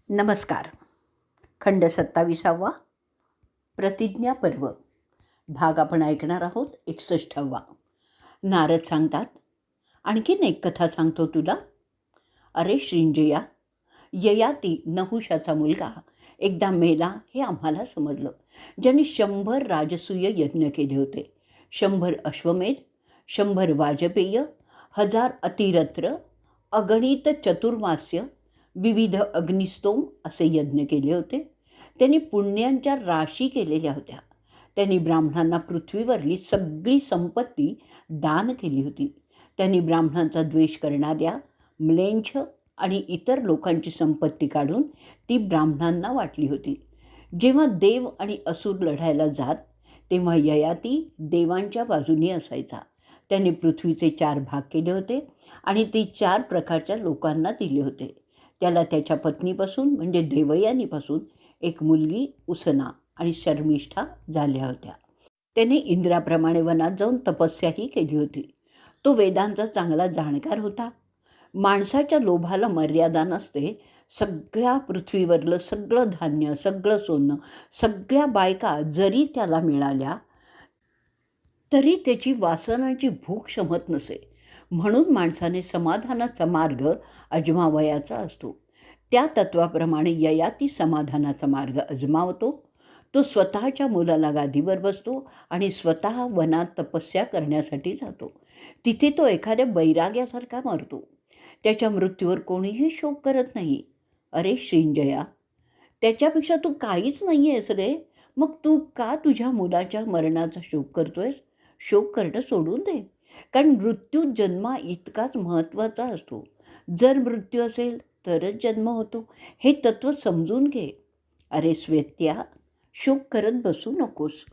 नमस्कार. खंड 27वा प्रतिज्ञा पर्व भाग आपण ऐकणार आहोत 61वा. नारद सांगतात, आणखीन एक कथा सांगतो तुला. अरे श्रींजया, ययाती नहुषाचा मुलगा एकदा मेला हे आम्हाला समजलं. ज्यांनी 100 राजसूय यज्ञ केले होते, 100 अश्वमेध, 100 वाजपेय, 1000 अतिरत्र, अगणित चतुर्मास्य, विविध अग्निस्तोम असे यज्ञ केले होते. त्यांनी पुण्यांच्या राशी केलेल्या होत्या. त्यांनी ब्राह्मणांना पृथ्वीवरली सगळी संपत्ती दान केली होती. त्यांनी ब्राह्मणांचा द्वेष करणाऱ्या म्लेंछ आणि इतर लोकांची संपत्ती काढून ती ब्राह्मणांना वाटली होती. जेव्हा देव आणि असुर लढायला जात तेव्हा ययाती देवांच्या बाजूने असायचा. त्यांनी पृथ्वीचे 4 भाग केले होते आणि ते 4 प्रकारच्या लोकांना दिले होते. त्याला त्याच्या पत्नीपासून म्हणजे देवयानीपासून एक मुलगी उसना आणि शर्मिष्ठा झाल्या होत्या. त्याने इंद्राप्रमाणे वनात जाऊन तपस्याही केली होती. तो वेदांचा चांगला जाणकार होता. माणसाच्या लोभाला मर्यादा नसते. सगळ्या पृथ्वीवरलं सगळं धान्य, सगळं सोनं, सगळ्या बायका जरी त्याला मिळाल्या तरी त्याची वासनाची भूक शमत नसे. म्हणून माणसाने समाधानाचा मार्ग अजमावयाचा असतो. त्या तत्वाप्रमाणे ययाती समाधानाचा मार्ग अजमावतो. तो स्वतःच्या मुलाला गादीवर बसतो आणि स्वतः वनात तपस्या करण्यासाठी जातो. तिथे तो एखाद्या बैराग्यासारखा मरतो. त्याच्या मृत्यूवर कोणीही शोक करत नाही. अरे श्रींजया, त्याच्यापेक्षा तू काहीच नाही आहेस रे. मग तू का तुझ्या मुलाच्या मरणाचा शोक करतोयस? शोक करणं सोडून दे. कारण मृत्यू जन्मा इतकाच महत्त्वाचा असतो. जर मृत्यू असेल तरच जन्म होतो, हे तत्त्व समजून घे. अरे श्वेत्या, शोक करत बसू नकोस.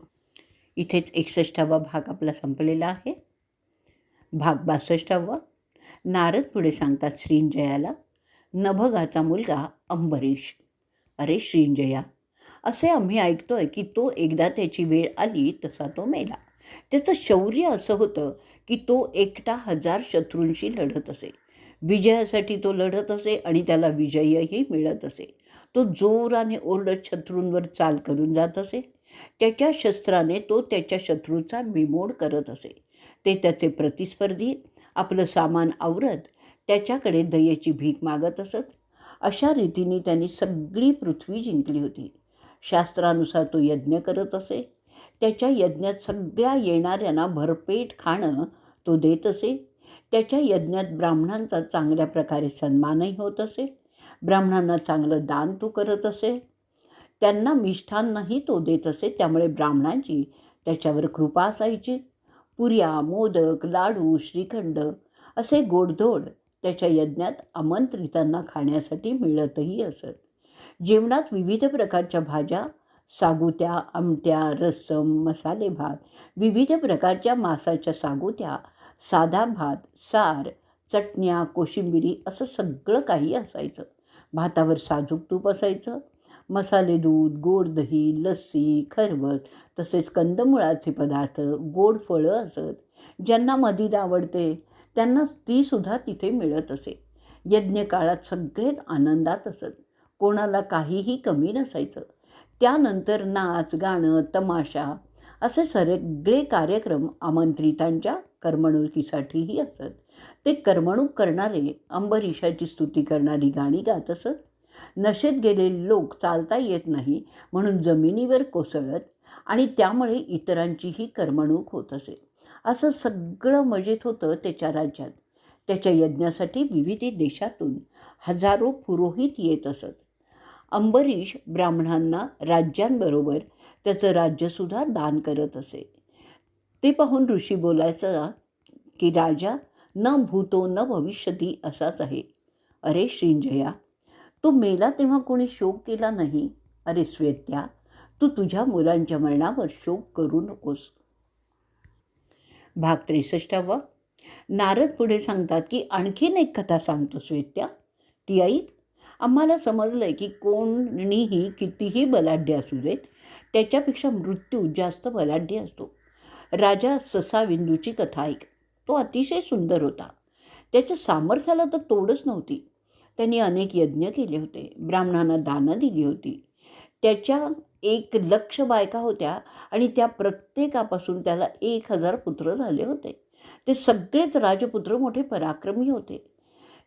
इथेच 61वा भाग आपला संपलेला आहे. भाग 62वा. नारद पुढे सांगतात श्रींजयाला, नभगाचा मुलगा अंबरीष. अरे श्रींजया, असे आम्ही ऐकतोय की तो एकदा त्याची वेळ आली तसा तो मेला. त्याचं शौर्य असं होतं की तो एकटा 1000 शत्रूंशी लढत असे. विजयासाठी तो लढत असे आणि त्याला विजयही मिळत असे. तो जोराने ओरडत शत्रूंवर चाल करून जात असे. त्याच्या शस्त्राने तो त्याच्या शत्रूचा बिमोड करत असे. ते त्याचे प्रतिस्पर्धी आपलं सामान आवरत त्याच्याकडे दयेची भीक मागत असत. अशा रीतीने त्यांनी सगळी पृथ्वी जिंकली होती. शास्त्रानुसार तो यज्ञ करत असे. त्याच्या यज्ञात सगळ्या येणाऱ्यांना भरपेट खाणं तो देत असे. त्याच्या यज्ञात ब्राह्मणांचा चांगल्या प्रकारे सन्मानही होत असे. ब्राह्मणांना चांगलं दान तो करत असे. त्यांना मिष्ठान्नही तो देत असे. त्यामुळे ब्राह्मणांची त्याच्यावर कृपा असायची. पुऱ्या, मोदक, लाडू, श्रीखंड असे गोडधोड त्याच्या यज्ञात आमंत्रितांना खाण्यासाठी मिळतही असत. जेवणात विविध प्रकारच्या भाज्या, सागुत्या, आमट्या, रस्सम, मसाले भात, विविध प्रकारच्या मांसाच्या सागुत्या, साधा भात, सार, चटण्या, कोशिंबिरी असं सगळं काही असायचं. भातावर साजूक तूप असायचं. मसाले दूध, गोड दही, लस्सी, खरबत तसेच कंदमुळाचे पदार्थ, गोड फळं असत. ज्यांना मदिरा आवडते त्यांना तीसुद्धा तिथे मिळत असे. यज्ञकाळात सगळेच आनंदात असत. कोणाला काहीही कमी नसायचं. त्यानंतर नाच, गाणं, तमाशा असे सगळे कार्यक्रम आमंत्रितांच्या करमणुकीसाठीही असत. ते करमणूक करणारे अंबरीषाची स्तुती करणारी गाणी गात असत. नशेत गेलेले लोक चालता येत नाही म्हणून जमिनीवर कोसळत आणि त्यामुळे इतरांचीही करमणूक होत असे. असं सगळं मजेत होतं त्याच्या राज्यात. त्याच्या यज्ञासाठी विविध देशातून हजारो पुरोहित येत असत. अंबरीष ब्राह्मणांना राज्यांबरोबर त्याचं राज्यसुद्धा दान करत असे. ते पाहून ऋषी बोलायचा की राजा न भूतो न भविष्यती असाच आहे. अरे श्रींजया, तो मेला तेव्हा कोणी शोक केला नाही. अरे श्वेत्या, तू तुझ्या मुलांच्या मरणावर शोक करू नकोस. भाग 63वा. नारद पुढे सांगतात की आणखीन एक कथा सांगतो श्वेत्या, ती ऐक. आम्हाला समजलं आहे की कोणीही कितीही बलाढ्य असू देत, त्याच्यापेक्षा मृत्यू जास्त बलाढ्य असतो. राजा ससाविंदूची कथा ऐक. तो अतिशय सुंदर होता. त्याच्या सामर्थ्याला तर तोडच नव्हती. त्यांनी अनेक यज्ञ केले होते, ब्राह्मणांना दानं दिली होती. त्याच्या 1,00,000 बायका होत्या आणि त्या प्रत्येकापासून त्याला 1,000 पुत्र झाले होते. ते सगळेच राजपुत्र मोठे पराक्रमी होते.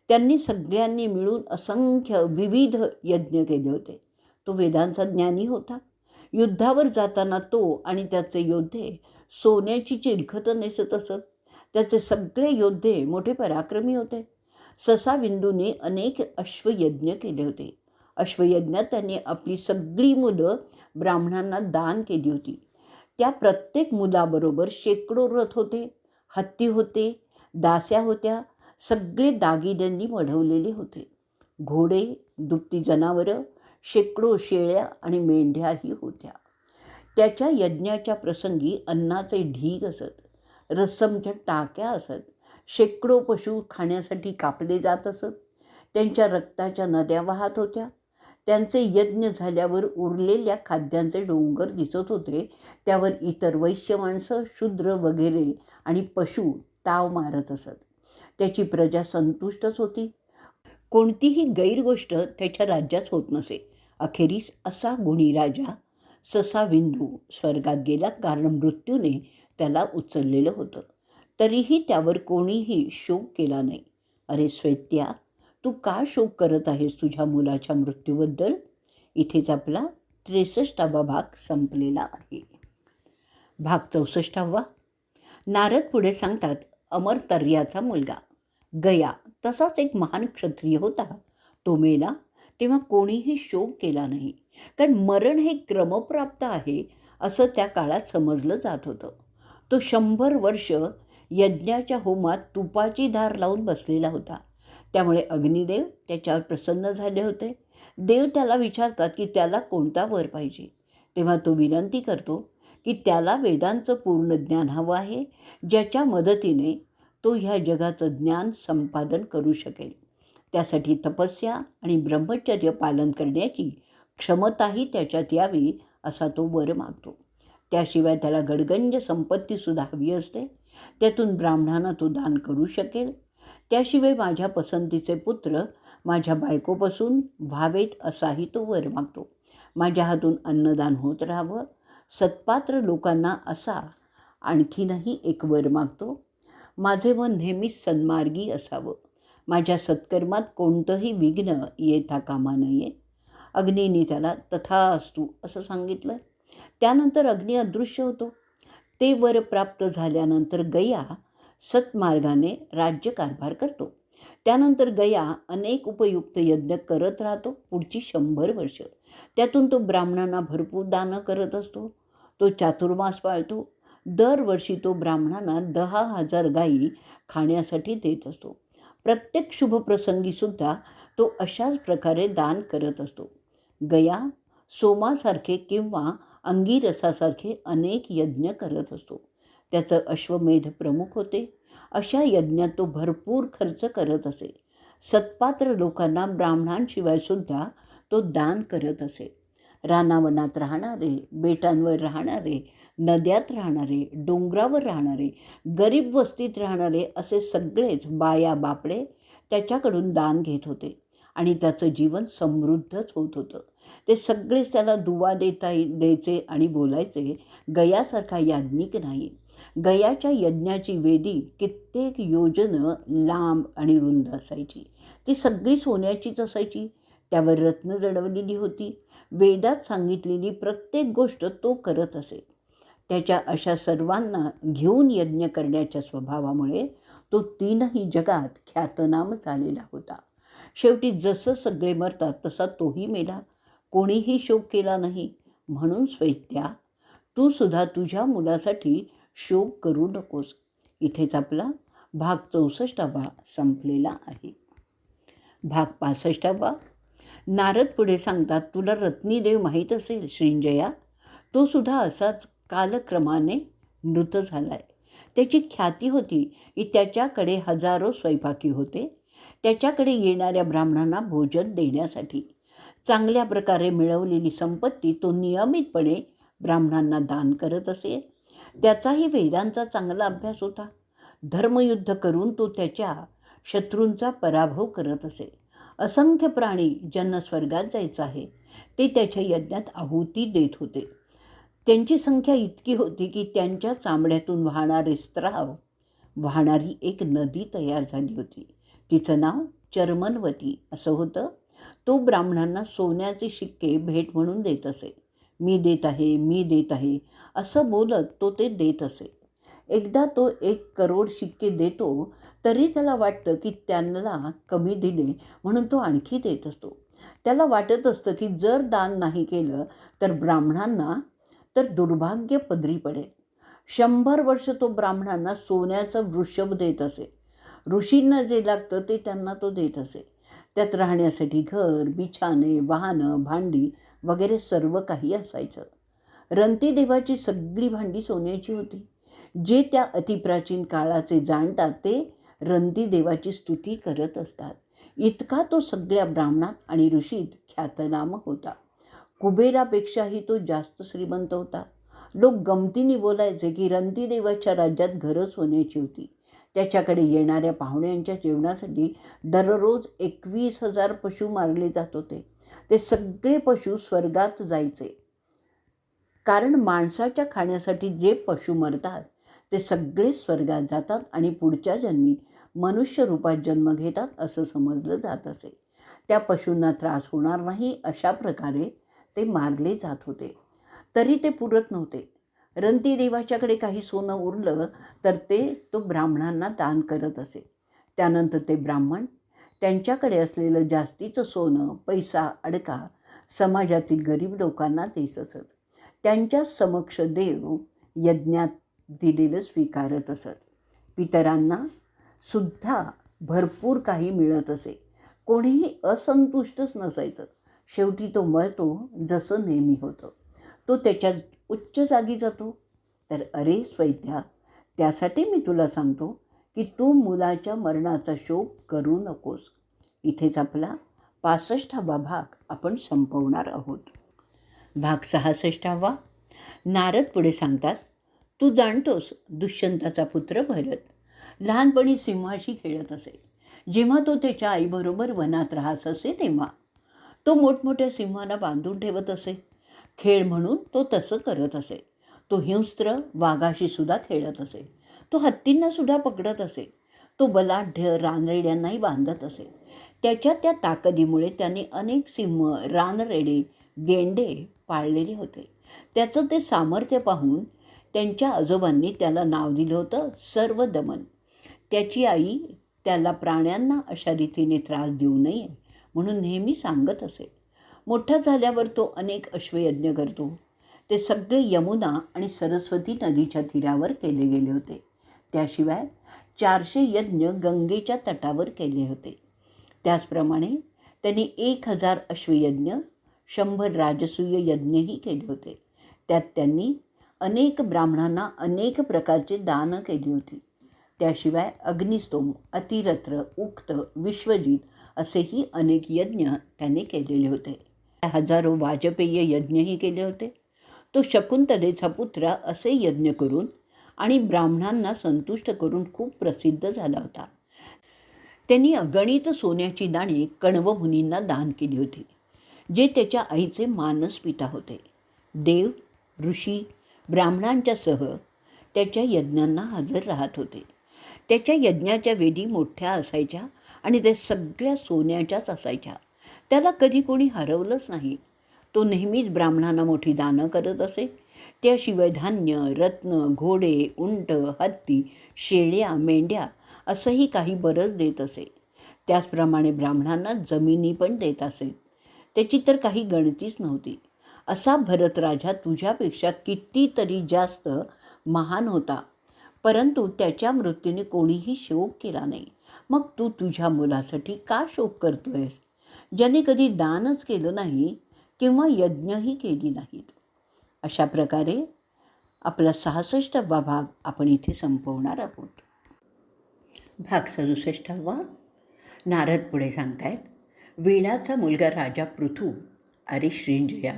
त्यांनी सगळ्यांनी मिळून असंख्य विविध यज्ञ केले होते. तो वेदांचा ज्ञानी होता. युद्धावर जाताना तो आणि त्याचे योद्धे सोन्याची चिलखतं नेसत असत. त्याचे सगळे योद्धे मोठे पराक्रमी होते. ससाविंदूने अनेक अश्वयज्ञ केले होते. अश्वयज्ञात त्यांनी आपली सगळी मुलं ब्राह्मणांना दान केली होती. त्या प्रत्येक मुलाबरोबर शेकडो रथ होते, हत्ती होते, दास्या होत्या, सगळे दागिन्यांनी मढवलेले होते. घोडे, दुभती जनावरं, शेकडो शेळ्या आणि मेंढ्याही होत्या. त्याच्या यज्ञाच्या प्रसंगी अन्नाचे ढीग असत, रस्समच्या टाक्या असत, शेकडो पशु खाण्यासाठी कापले जात असत. त्यांच्या रक्ताच्या नद्या वाहत होत्या. त्यांचे यज्ञ झाल्यावर उरलेल्या खाद्यांचे डोंगर दिसत होते. त्यावर इतर वैश्य माणसं, शूद्र वगैरे आणि पशु ताव मारत असत. त्याची प्रजा संतुष्टच होती. कोणतीही गैरगोष्ट त्याच्या राज्यात होत नसे. अखेरीस असा गुणी राजा ससाविंदू स्वर्गात गेला, कारण मृत्यूने त्याला उचललेलं होतं. तरीही त्यावर कोणीही शोक केला नाही. अरे श्वेत्या, तू का शोक करत आहेस तुझ्या मुलाच्या मृत्यूबद्दल? इथेच आपला 63वा भाग संपलेला आहे. भाग 64वा. नारद पुढे सांगतात, अमरतर्याचा मुलगा गया तसाच एक महान क्षत्रिय होता. तो मेला तेव्हा कोणीही शोक केला नाही, कारण मरण हे क्रमप्राप्त आहे असं त्या काळात समजलं जात होतं. तो 100 वर्ष यज्ञाच्या होमात तुपाची धार लावून बसलेला होता. त्यामुळे अग्निदेव त्याच्यावर प्रसन्न झाले होते. देव त्याला विचारतात की त्याला कोणता वर पाहिजे. तेव्हा तो विनंती करतो की त्याला वेदांचं पूर्ण ज्ञान हवं आहे, ज्याच्या मदतीने तो ह्या जगाचं ज्ञान संपादन करू शकेल. त्यासाठी तपस्या आणि ब्रह्मचर्य पालन करण्याची क्षमताही त्याच्यात यावी असा तो वर मागतो. त्याशिवाय त्याला गडगंज संपत्तीसुद्धा हवी असते. त्यातून ब्राह्मणांना तो दान करू शकेल. त्याशिवाय माझ्या पसंतीचे पुत्र माझ्या बायकोपासून व्हावेत असाही तो वर मागतो. माझ्या हातून अन्नदान होत राहावं. सत्पात्र लोकांना असा आणखीनही एक वर मागतो. माझे मन नेहमीच सन्मार्गी असावं. माझ्या सत्कर्मात कोणतंही विघ्न येता कामा नये. अग्नीने त्याला तथास्तु असं सांगितलं. त्यानंतर अग्नी अदृश्य होतो. ते वर प्राप्त झाल्यानंतर गया सत्मार्गाने राज्यकारभार करतो. त्यानंतर गया अनेक उपयुक्त यज्ञ करत राहतो पुढची 100 वर्ष. त्यातून तो ब्राह्मणांना भरपूर दानं करत असतो. तो चातुर्मास पाळतो. दरवर्षी तो ब्राह्मणांना 10,000 गायी खाण्यासाठी देत असतो. प्रत्येक शुभप्रसंगीसुद्धा तो अशाच प्रकारे दान करत असतो. गया सोमासारखे किंवा अंगिरसासारखे अनेक यज्ञ करत असतो. त्याचं अश्वमेध प्रमुख होते. अशा यज्ञात तो भरपूर खर्च करत असे. सत्पात्र लोकांना ब्राह्मणांशिवायसुद्धा तो दान करत असे. रानावनात राहणारे, बेटांवर राहणारे, नद्यात राहणारे, डोंगरावर राहणारे, गरीब वस्तीत राहणारे असे सगळेच बाया बापडे त्याच्याकडून दान घेत होते आणि त्याचं जीवन समृद्धच होत होतं. ते सगळेच त्याला दुवा द्यायचे आणि बोलायचे, गयासारखा याज्ञिक नाही. गयाच्या यज्ञाची वेदी कित्येक योजनं लांब आणि रुंद असायची. ती सगळी सोन्याचीच असायची. त्यावर रत्न जडवलेली होती. वेदात सांगितलेली प्रत्येक गोष्ट तो करत असे. त्याच्या अशा सर्वांना घेऊन यज्ञ करण्याच्या स्वभावामुळे तो 3ही जगात ख्यातनाम झालेला होता. शेवटी जसं सगळे मरतात तसा तोही मेला. कोणीही शोक केला नाही. म्हणून श्वेत्या, तू सुद्धा तुझ्या मुलासाठी शोक करू नकोस. इथेच आपला भाग 64वा संपलेला आहे. भाग 65वा. नारद पुढे सांगतात, तुला रत्नीदेव माहीत असेल श्रींजया. तो सुद्धा असाच कालक्रमाने मृत झाला आहे. त्याची ख्याती होती की त्याच्याकडे हजारो स्वयंपाकी होते. त्याच्याकडे येणाऱ्या ब्राह्मणांना भोजन देण्यासाठी चांगल्या प्रकारे मिळवलेली संपत्ती तो नियमितपणे ब्राह्मणांना दान करत असे. त्याचाही वेदांचा चांगला अभ्यास होता. धर्मयुद्ध करून तो त्याच्या शत्रूंचा पराभव करत असे. असंख्य प्राणी ज्यांना स्वर्गात जायचं आहे ते त्याच्या यज्ञात आहुती देत होते. त्यांची संख्या इतकी होती की त्यांच्या चामड्यातून वाहणारे स्राव वाहणारी एक नदी तयार झाली होती. तिचं नाव चर्मनवती असं होतं. तो ब्राह्मणांना सोन्याचे शिक्के भेट म्हणून देत असे. मी देत आहे, मी देत आहे असं बोलत तो ते देत असे. एकदा तो 1 करोड शिक्के देतो तरी त्याला वाटतं की त्यांना कमी दिले म्हणून तो आणखी देत असतो. त्याला वाटत असतं की जर दान नाही केलं तर ब्राह्मणांना तर दुर्भाग्य पदरी पडेल. 100 वर्ष तो ब्राह्मणांना सोन्याचा वृषभ देत असे. ऋषींना जे लागतं ते त्यांना तो देत असे. त्यात राहण्यासाठी घर, बिछाने, वाहनं, भांडी वगैरे सर्व काही असायचं. रंती देवाची सगळी भांडी सोन्याची होती. जे त्या अतिप्राचीन काळाचे जाणतात ते रंती देवाची स्तुती करत असतात. इतका तो सगळ्या ब्राह्मणात आणि ऋषीत ख्यातनाम होता. कुबेरापेक्षाही तो जास्त श्रीमंत होता. लोक गमतीने बोलायचे की रंती देवाच्या राज्यात घरं सोन्याची होती. त्याच्याकडे येणाऱ्या पाहुण्यांच्या जेवणासाठी दररोज 21,000 पशु मारले जात होते. ते सगळे पशु स्वर्गात जायचे. कारण माणसाच्या खाण्यासाठी जे पशु मरतात ते सगळे स्वर्गात जातात आणि पुढच्या जन्मी मनुष्य रूपात जन्म घेतात असं समजलं जात असे. त्या पशूंना त्रास होणार नाही अशा प्रकारे ते मारले जात होते. तरी ते पुरत नव्हते. रंती देवाच्याकडे काही सोनं उरलं तर तो ब्राह्मणांना दान करत असे. त्यानंतर ते ब्राह्मण त्यांच्याकडे असलेलं जास्तीचं सोनं, पैसा, अडका समाजातील गरीब लोकांना देत असत. त्यांच्या समक्ष देव यज्ञात दिलेलं स्वीकारत असत. पितरांना सुद्धा भरपूर काही मिळत असे. कोणीही असंतुष्टच नसायचं. शेवटी तो मरतो जसं नेहमी होतं. तो त्याच्या उच्च जागी जातो. तर अरे स्वैत्या, त्यासाठी मी तुला सांगतो की तू मुलाच्या मरणाचा शोक करू नकोस. इथेच आपला 65वा भाग आपण संपवणार आहोत. भाग 66वा. नारद पुढे सांगतात, तू जाणतोस दुष्यंताचा पुत्र भरत लहानपणी सिंहाशी खेळत असे. जेव्हा तो त्याच्या आईबरोबर वनात राहत असे तेव्हा तो मोठमोठ्या सिंहांना बांधून ठेवत असे. खेळ म्हणून तो तसं करत असे. तो हिंस्त्र वाघाशी सुद्धा खेळत असे. तो हत्तींना सुद्धा पकडत असे. तो बलाढ्य रानरेड्यांनाही बांधत असे. त्याच्या त्या ताकदीमुळे त्याने अनेक सिंह, रानरेडे, गेंडे पाळलेले होते. त्याचं ते सामर्थ्य पाहून त्यांच्या आजोबांनी त्याला नाव दिलं होतं सर्वदमन. त्याची आई त्याला प्राण्यांना अशा रीतीने त्रास देऊ नये म्हणून नेहमी सांगत असे. मोठा झाल्यावर तो अनेक अश्वयज्ञ करतो. ते सगळे यमुना आणि सरस्वती नदीच्या तीरावर केले गेले होते. त्याशिवाय 400 यज्ञ गंगेच्या तटावर केले होते. त्याचप्रमाणे त्यांनी 1000 अश्वयज्ञ, 100 राजसूय यज्ञही केले होते. त्यात त्यांनी अनेक ब्राह्मणांना अनेक प्रकारचे दानं केली होती. त्याशिवाय अग्निस्तोम, अतिरत्र, उक्त, विश्वजित असेही अनेक यज्ञ त्याने केलेले होते. हजारो वाजपेय यज्ञही केले होते. तो शकुंतलेचा पुत्र असे यज्ञ करून आणि ब्राह्मणांना संतुष्ट करून खूप प्रसिद्ध झाला होता. त्यांनी अगणित सोन्याची दाणे कण्व मुनींना दान केली होती, जे त्याच्या आईचे मानस पिता होते. देव, ऋषी, ब्राह्मणांच्या सह त्याच्या यज्ञांना हजर राहत होते. त्याच्या यज्ञाच्या वेदी मोठ्या असायच्या आणि त्या सगळ्या सोन्याच्याच असायच्या. त्याला कधी कोणी हरवलंच नाही. तो नेहमीच ब्राह्मणांना मोठी दानं करत असे. त्याशिवाय धान्य, रत्न, घोडे, उंट, हत्ती, शेळ्या, मेंढ्या असंही काही बरंच देत असे. त्याचप्रमाणे ब्राह्मणांना जमिनी पण देत असे. त्याची तर काही गणतीच नव्हती. असा भरत राजा तुझ्यापेक्षा कितीतरी जास्त महान होता, परंतु त्याच्या मृत्यूने कोणीही शोक केला नाही. मग तू तुझ्या मुलासाठी का शोक करतोयस, ज्याने कधी दानच केलं नाही किंवा यज्ञही केली नाहीत. अशा प्रकारे आपला 66वा भाग आपण इथे संपवणार आहोत. भाग 67वा. नारद पुढे सांगतायत, वीणाचा मुलगा राजा पृथू अरे श्रींजया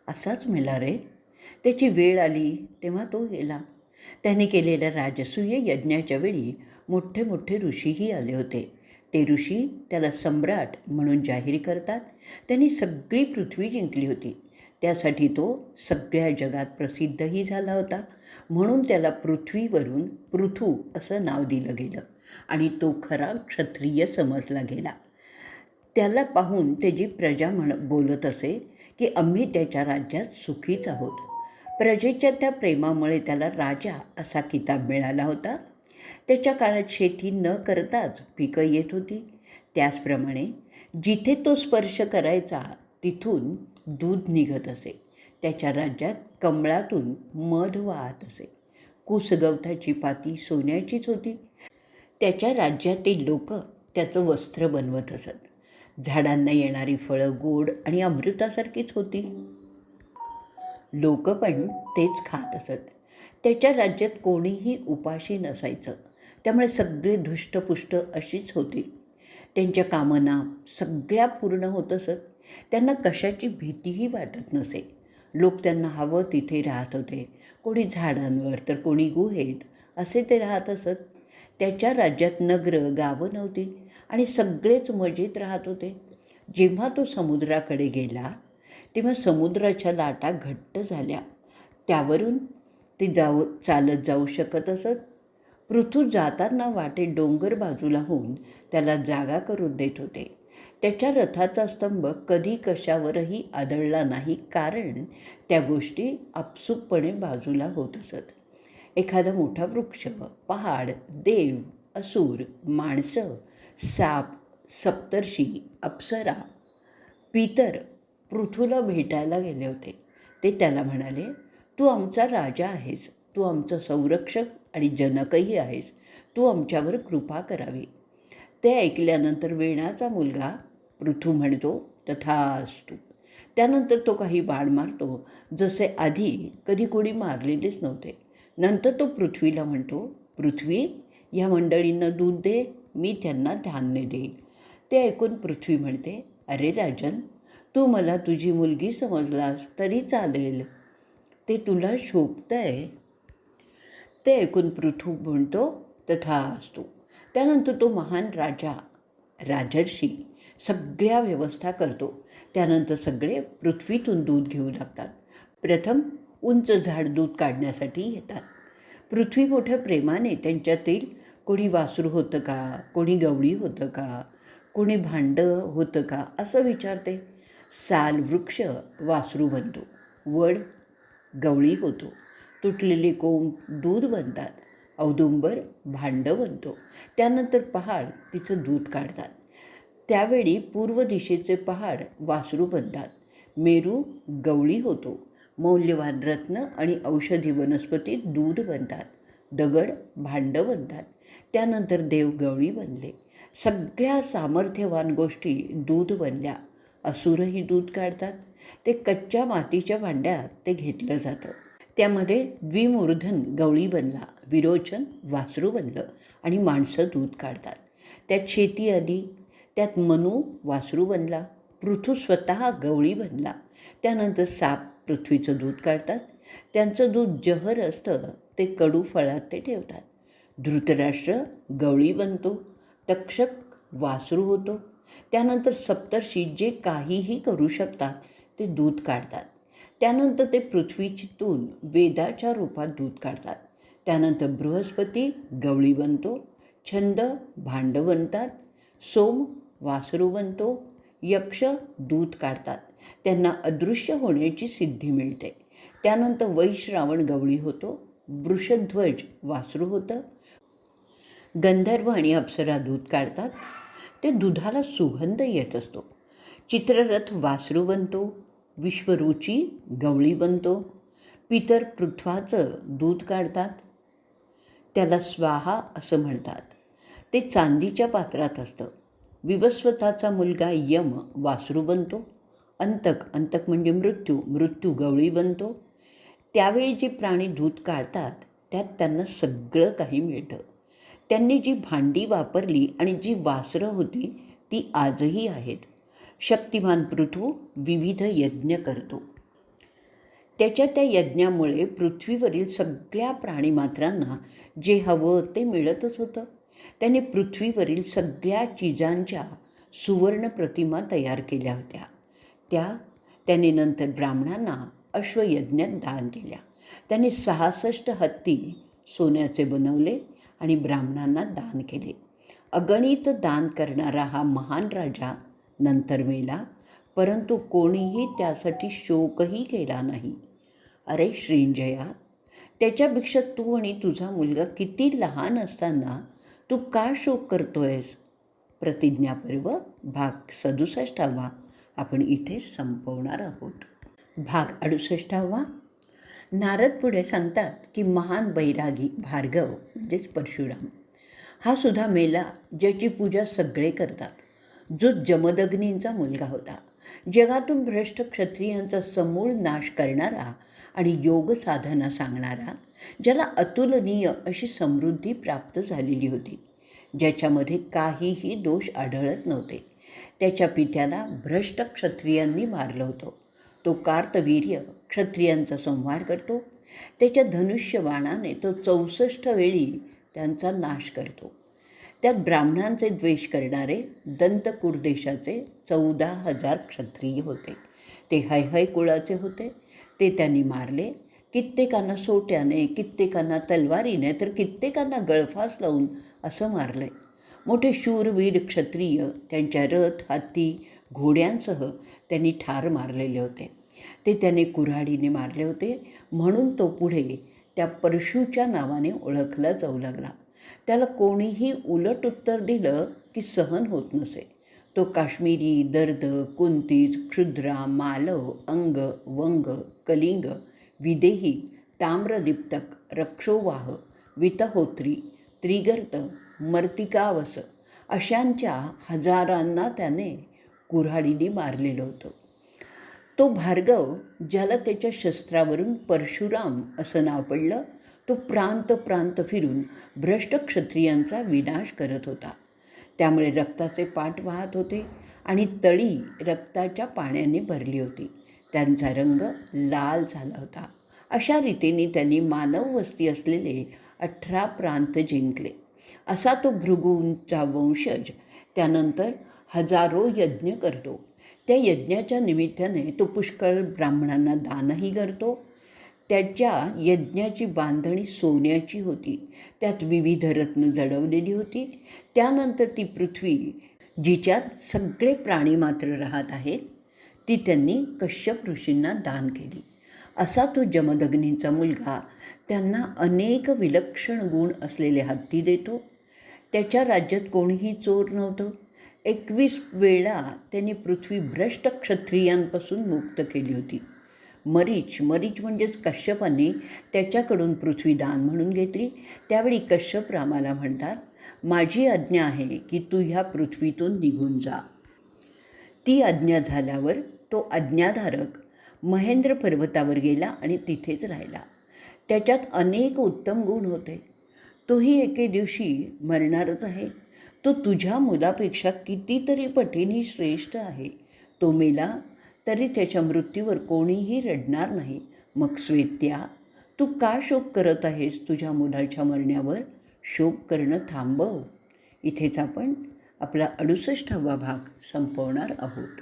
असाच मेला रे. त्याची वेळ आली तेव्हा तो गेला. त्याने केलेल्या राजसूय यज्ञाच्या वेळी मोठे मोठे ऋषीही आले होते. ते ऋषी त्याला सम्राट म्हणून जाहीर करतात. त्यांनी सगळी पृथ्वी जिंकली होती. त्यासाठी तो सगळ्या जगात प्रसिद्धही झाला होता. म्हणून त्याला पृथ्वीवरून पृथू असं नाव दिलं गेलं आणि तो खरा क्षत्रिय समजला गेला. त्याला पाहून त्याची प्रजा बोलत असे की आम्ही त्याच्या राज्यात सुखीच आहोत. प्रजेच्या त्या प्रेमामुळे त्याला राजा असा किताब मिळाला होता. त्याच्या काळात शेती न करताच पिकं येत होती. त्याचप्रमाणे जिथे तो स्पर्श करायचा तिथून दूध निघत असे. त्याच्या राज्यात कमळातून मध वाहत असे. कुसगवताची पाती सोन्याचीच होती. त्याच्या राज्यातील लोक त्याचं वस्त्र बनवत असत. झाडांना येणारी फळं गोड आणि अमृतासारखीच होती. लोक पण तेच खात असत. त्याच्या राज्यात कोणीही उपाशी नसायचं. त्यामुळे सगळे धुष्टपुष्ट अशीच होती. त्यांच्या कामना सगळ्या पूर्ण होत असत. त्यांना कशाची भीतीही वाटत नसे. लोक त्यांना हवं तिथे राहत होते. कोणी झाडांवर तर कोणी गुहेत असे ते राहत असत. त्याच्या राज्यात नगरं गावं नव्हती आणि सगळेच मजेत राहत होते. जेव्हा तो समुद्राकडे गेला तेव्हा समुद्राच्या लाटा घट्ट झाल्या. त्यावरून ते चालत जाऊ शकत असत. पृथू जाताना वाटेत डोंगर बाजूला होऊन त्याला जागा करून देत होते. त्याच्या रथाचा स्तंभ कधी कशावरही आदळला नाही, कारण त्या गोष्टी आपसूकपणे बाजूला होत असत. एखादा मोठा वृक्ष, पहाड, देव, असुर, माणसं, साप, सप्तर्षी, अप्सरा, पितर पृथूला भेटायला गेले होते. ते त्याला म्हणाले, तू आमचा राजा आहेस, तू आमचा संरक्षक आणि जनकही आहेस, तू आमच्यावर कृपा करावी. ते ऐकल्यानंतर वेणाचा मुलगा पृथू म्हणतो, तथास्तु. त्यानंतर तो काही बाण मारतो, जसे आधी कधी कोणी मारलेलेच नव्हते. नंतर तो पृथ्वीला म्हणतो, पृथ्वी, या मंडळींना दूध दे, मी त्यांना धान्य देईल. ते ऐकून पृथ्वी म्हणते, अरे राजन, तू मला तुझी मुलगी समजलास तरी चालेल, ते तुला शोभतंय. ते ऐकून पृथू म्हणतो, तथास्तु. त्यानंतर तो महान राजर्षी सगळ्या व्यवस्था करतो. त्यानंतर सगळे पृथ्वीतून दूध घेऊ लागतात. प्रथम उंच झाड दूध काढण्यासाठी येतात. पृथ्वी मोठ्या प्रेमाने त्यांच्यातील कोणी वासरू होतं का, कोणी गवळी होतं का, कोणी भांडं होतं का असं विचारते. साल वृक्ष वासरू बनतो, वड गवळी होतो, तुटलेले कोंब दूध बनतात, औदुंबर भांडं बनतो. त्यानंतर पहाड तिचं दूध काढतात. त्यावेळी पूर्व दिशेचे पहाड वासरू बनतात. मेरू गवळी होतो. मौल्यवान रत्न आणि औषधी वनस्पती दूध बनतात. दगड भांडं बनतात. त्यानंतर देव गवळी बनले. सगळ्या सामर्थ्यवान गोष्टी दूध बनल्या. असुरही दूध काढतात. ते कच्च्या मातीच्या भांड्यात ते घेतलं जातं. त्यामध्ये द्विमूर्धन गवळी बनला, विरोचन वासरू बनलं आणि माणसं दूध काढतात. त्यात शेती आली. त्यात मनू वासरू बनला. पृथू स्वतः गवळी बनला. त्यानंतर साप पृथ्वीचं दूध काढतात. त्यांचं दूध जहर असतं, ते कडू फळात ते ठेवतात. धृतराष्ट्र गवळी बनतो. तक्षक वासरू होतो. त्यानंतर सप्तर्षी जे काहीही करू शकतात ते दूध काढतात. त्यानंतर ते पृथ्वीतून वेदाच्या रूपात दूध काढतात. त्यानंतर बृहस्पती गवळी बनतो. छंद भांडं बनतात. सोम वासरू बनतो. यक्ष दूध काढतात. त्यांना अदृश्य होण्याची सिद्धी मिळते. त्यानंतर वैश्रावण गवळी होतो. वृषध्वज वासरू होतं. गंधर्व आणि अप्सरा दूध काढतात. ते दुधाला सुगंध येत असतो. चित्ररथ वासरू बनतो. विश्वरुची गवळी बनतो. पितर पृथ्वाचं दूध काढतात. त्याला स्वाहा असं म्हणतात. ते चांदीच्या पात्रात असतं. विवस्वताचा मुलगा यम वासरू बनतो. अंतक म्हणजे मृत्यू गवळी बनतो. त्यावेळी जे प्राणी दूध काढतात त्यात त्यांना सगळं काही मिळतं. त्यांनी जी भांडी वापरली आणि जी वासरं होती ती आजही आहेत. शक्तिमान पृथू विविध यज्ञ करतो. त्याच्या त्या यज्ञामुळे पृथ्वीवरील सगळ्या प्राणीमात्रांना जे हवं ते मिळतच होतं. त्याने पृथ्वीवरील सगळ्या चिजांच्या सुवर्ण प्रतिमा तयार केल्या होत्या. त्याने नंतर ब्राह्मणांना अश्वयज्ञात दान केल्या. त्याने 66 हत्ती सोन्याचे बनवले आणि ब्राह्मणांना दान केले. अगणित दान करणारा हा महान राजा नंतर मेला, परंतु कोणीही त्यासाठी शोकही केला नाही. अरे श्रींजया, त्याच्यापेक्षा तू आणि तुझा मुलगा किती लहान असताना तू का शोक करतोयस? प्रतिज्ञापर्व भाग 67 आपण इथेच संपवणार आहोत. भाग 68. नारद पुढे सांगतात की महान बैरागी भार्गव म्हणजेच परशुराम हा सुद्धा मेला, ज्याची पूजा सगळे करतात, जो जमदग्नींचा मुलगा होता. जगातून भ्रष्ट क्षत्रियांचा समूळ नाश करणारा आणि योग साधना सांगणारा, ज्याला अतुलनीय अशी समृद्धी प्राप्त झालेली होती, ज्याच्यामध्ये काहीही दोष आढळत नव्हते. त्याच्या पित्याला भ्रष्ट क्षत्रियांनी मारलं होतं. तो कार्तवीर्य क्षत्रियांचा संहार करतो. त्याच्या धनुष्यबाणाने तो 64 वेळी त्यांचा नाश करतो. त्यात ब्राह्मणांचे द्वेष करणारे दंतकूर देशाचे 14,000 क्षत्रिय होते. ते हैहय कुळाचे होते. ते त्यांनी मारले. कित्येकांना सोट्याने, कित्येकांना तलवारीने, तर कित्येकांना गळफास लावून असं मारले. मोठे शूरवीर क्षत्रिय त्यांच्या रथ, हत्ती, घोड्यांसह त्यांनी ठार मारलेले होते. ते त्याने कुऱ्हाडीने मारले होते, म्हणून तो पुढे त्या परशूच्या नावाने ओळखला जाऊ लागला. त्याला कोणीही उलट उत्तर दिलं की सहन होत नसे. तो काश्मीरी, दर्द, कुंतीज, क्षुद्रा, मालव, अंग, वंग, कलिंग, विदेही, ताम्रलिप्तक, रक्षोवाह, वितहोत्री, त्रिगर्त, मर्तिकावस अशांच्या हजारांना त्याने कुऱ्हाडीने मारलेलं होतं. तो भार्गव, ज्याला त्याच्या शस्त्रावरून परशुराम असं नाव पडलं, तो प्रांत प्रांत फिरून भ्रष्ट क्षत्रियांचा विनाश करत होता. त्यामुळे रक्ताचे पाट वाहत होते आणि तळी रक्ताच्या पाण्याने भरली होती. त्यांचा रंग लाल झाला होता. अशा रीतीने त्यांनी मानव वस्ती असलेले 18 प्रांत जिंकले. असा तो भृगूंचा वंशज त्यानंतर हजारो यज्ञ करतो. त्या यज्ञाच्या निमित्ताने तो पुष्कळ ब्राह्मणांना दानही करतो. त्याच्या यज्ञाची बांधणी सोन्याची होती. त्यात विविध रत्न जडवलेली होती. त्यानंतर ती पृथ्वी, जिच्यात सगळे प्राणी मात्र राहत आहेत, ती त्यांनी कश्यप ऋषींना दान केली. असा तो जमदग्नींचा मुलगा त्यांना अनेक विलक्षण गुण असलेले हत्ती देतो. त्याच्या राज्यात कोणीही चोर नव्हतं. 21 वेळा त्याने पृथ्वी भ्रष्ट क्षत्रियांपासून मुक्त केली होती. मरीच म्हणजेच कश्यपांनी त्याच्याकडून पृथ्वी दान म्हणून घेतली. त्यावेळी कश्यप रामाला म्हणतात, माझी आज्ञा आहे की तू ह्या पृथ्वीतून निघून जा. ती आज्ञा झाल्यावर तो आज्ञाधारक महेंद्र पर्वतावर गेला आणि तिथेच राहिला. त्याच्यात अनेक उत्तम गुण होते. तोही एके दिवशी मरणारच आहे. तो तुझ्या मुलापेक्षा कितीतरी पटीने श्रेष्ठ आहे. तो मेला तरी त्याच्या मृत्यूवर कोणीही रडणार नाही. मग श्वेत्या, तू का शोक करत आहेस? तुझ्या मुलाच्या मरण्यावर शोक करणं थांबव. इथेच आपण आपला 68वा भाग संपवणार आहोत.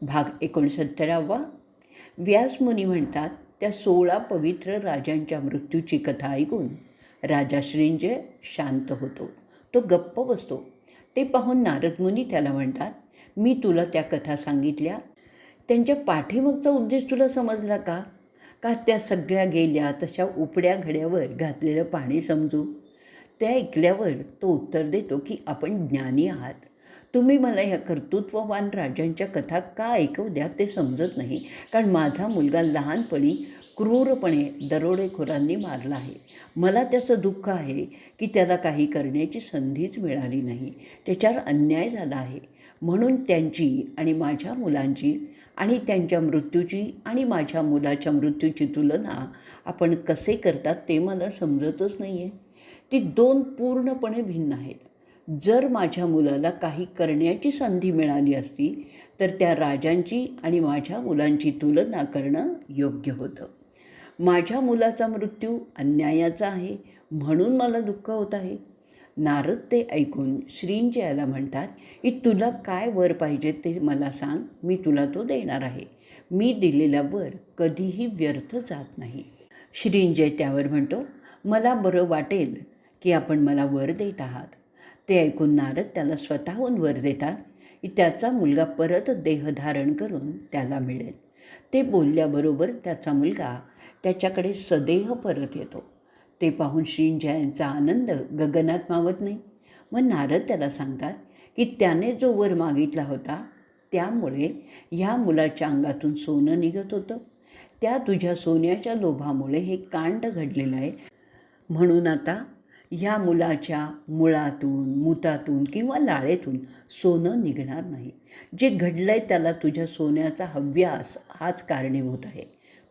भाग 69. व्यासमुनी म्हणतात, त्या 16 पवित्र राजांच्या मृत्यूची कथा ऐकून राजा श्रींजय शांत होतो. तो गप्प बसतो. ते पाहून नारदमुनी त्याला म्हणतात, मी तुला त्या कथा सांगितल्या, त्यांच्या पाठीमागचा उद्देश तुला समजला का? का त्या सगळ्या गेल्या तशा उपड्या घड्यावर घातलेलं पाणी समजू? त्या ऐकल्यावर तो उत्तर देतो की आपण ज्ञानी आहात. तुम्ही मला ह्या कर्तृत्ववान राजांच्या कथा का ऐकवल्या ते समजत नाही. कारण माझा मुलगा लहानपणी क्रूरपणे दरोडेखोरांनी मारला आहे. मला त्याचं दुःख आहे की त्याला काही करण्याची संधीच मिळाली नाही. त्याच्यावर अन्याय झाला आहे. म्हणून त्यांची आणि माझ्या मुलांची आणि त्यांच्या मृत्यूची आणि माझ्या मुलाच्या मृत्यूची तुलना आपण कसे करतात ते मला समजतच नाही आहे. ती 2 पूर्णपणे भिन्न आहेत. जर माझ्या मुलाला काही करण्याची संधी मिळाली असती तर त्या राजांची आणि माझ्या मुलांची तुलना करणं योग्य होतं. माझ्या मुलाचा मृत्यू अन्यायाचा आहे म्हणून मला दुःख होत आहे. नारद ते ऐकून श्रींजयाला म्हणतात की तुला काय वर पाहिजे ते मला सांग, मी तुला तो देणार आहे. मी दिलेला वर कधीही व्यर्थ जात नाही. श्रींजय त्यावर म्हणतो, मला बरं वाटेल की आपण मला वर देत आहात. ते ऐकून नारद त्याला स्वतःहून वर देतात की त्याचा मुलगा परत देहधारण करून त्याला मिळेल. ते बोलल्याबरोबर त्याचा मुलगा त्याच्याकडे सदेह परत येतो. ते पाहून श्रींजयांचा आनंद गगनात मावत नाही. मग नारद त्याला सांगतात की त्याने जो वर मागितला होता त्यामुळे ह्या मुलाच्या अंगातून सोनं निघत होतं. त्या तुझ्या सोन्याच्या लोभामुळे हे कांड घडलेलं आहे. म्हणून आता ह्या मुलाच्या मुळातून, मुतातून किंवा लाळेतून सोनं निघणार नाही. जे घडलं आहे त्याला तुझ्या सोन्याचा हव्यास हाच कारणीभूत आहे.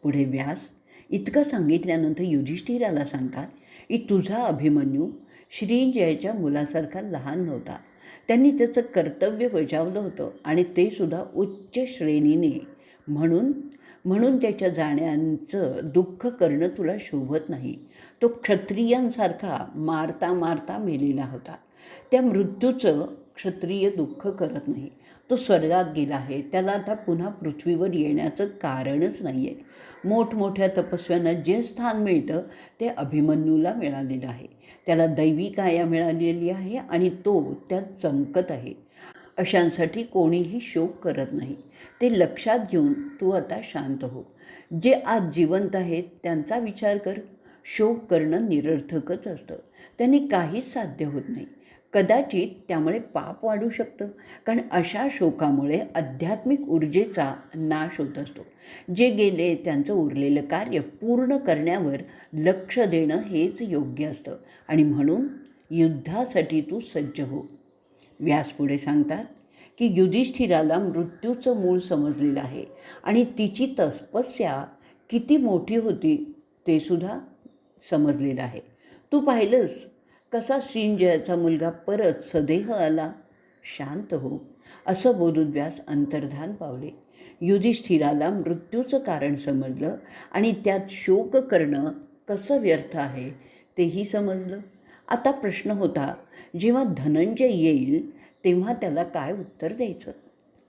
पुढे व्यास इतकं सांगितल्यानंतर युधिष्ठिराला सांगतात की तुझा अभिमन्यू श्रींजयाच्या मुलासारखा लहान नव्हता. त्यांनी त्याचं कर्तव्य बजावलं होतं आणि ते सुद्धा उच्च श्रेणीने. म्हणून त्याच्या जाण्यांचं दुःख करणं तुला शोभत नाही. तो क्षत्रियांसारखा मारता मारता मेलेला होता. त्या मृत्यूचं क्षत्रिय दुःख करत नाही. तो स्वर्गात गेला आहे. त्याला आता पुन्हा पृथ्वीवर येण्याचं कारणच नाही आहे. मोठमोठ्या तपस्व्यांना जे स्थान मिळतं ते अभिमन्यूला मिळालेलं आहे. त्याला दैवी काया मिळालेली आहे आणि तो त्यात चमकत आहे. अशांसाठी कोणीही शोक करत नाही. ते लक्षात घेऊन तू आता शांत हो. जे आज जिवंत आहेत त्यांचा विचार कर. शोक करणं निरर्थकच असतं. त्यांनी काहीच साध्य होत नाही. कदाचित त्यामुळे पाप वाढू शकतं, कारण अशा शोकामुळे आध्यात्मिक ऊर्जेचा नाश होत असतो. जे गेले त्यांचं उरलेलं कार्य पूर्ण करण्यावर लक्ष देणं हेच योग्य असतं आणि म्हणून युद्धासाठी तू सज्ज हो. व्यास पुढे सांगतात की युधिष्ठिराला मृत्यूचं मूळ समजलेलं आहे आणि तिची तपस्या किती मोठी होती ते सुद्धा समजलेलं आहे. तू पाहिलंस कसा श्रींजयाचा मुलगा परत सदेह आला. शांत हो. असं बोलून व्यास अंतर्धान पावले. युधिष्ठिराला मृत्यूचं कारण समजलं आणि त्यात शोक करणं कसं व्यर्थ आहे तेही समजलं. आता प्रश्न होता, जेव्हा धनंजय येईल तेव्हा त्याला काय उत्तर द्यायचं.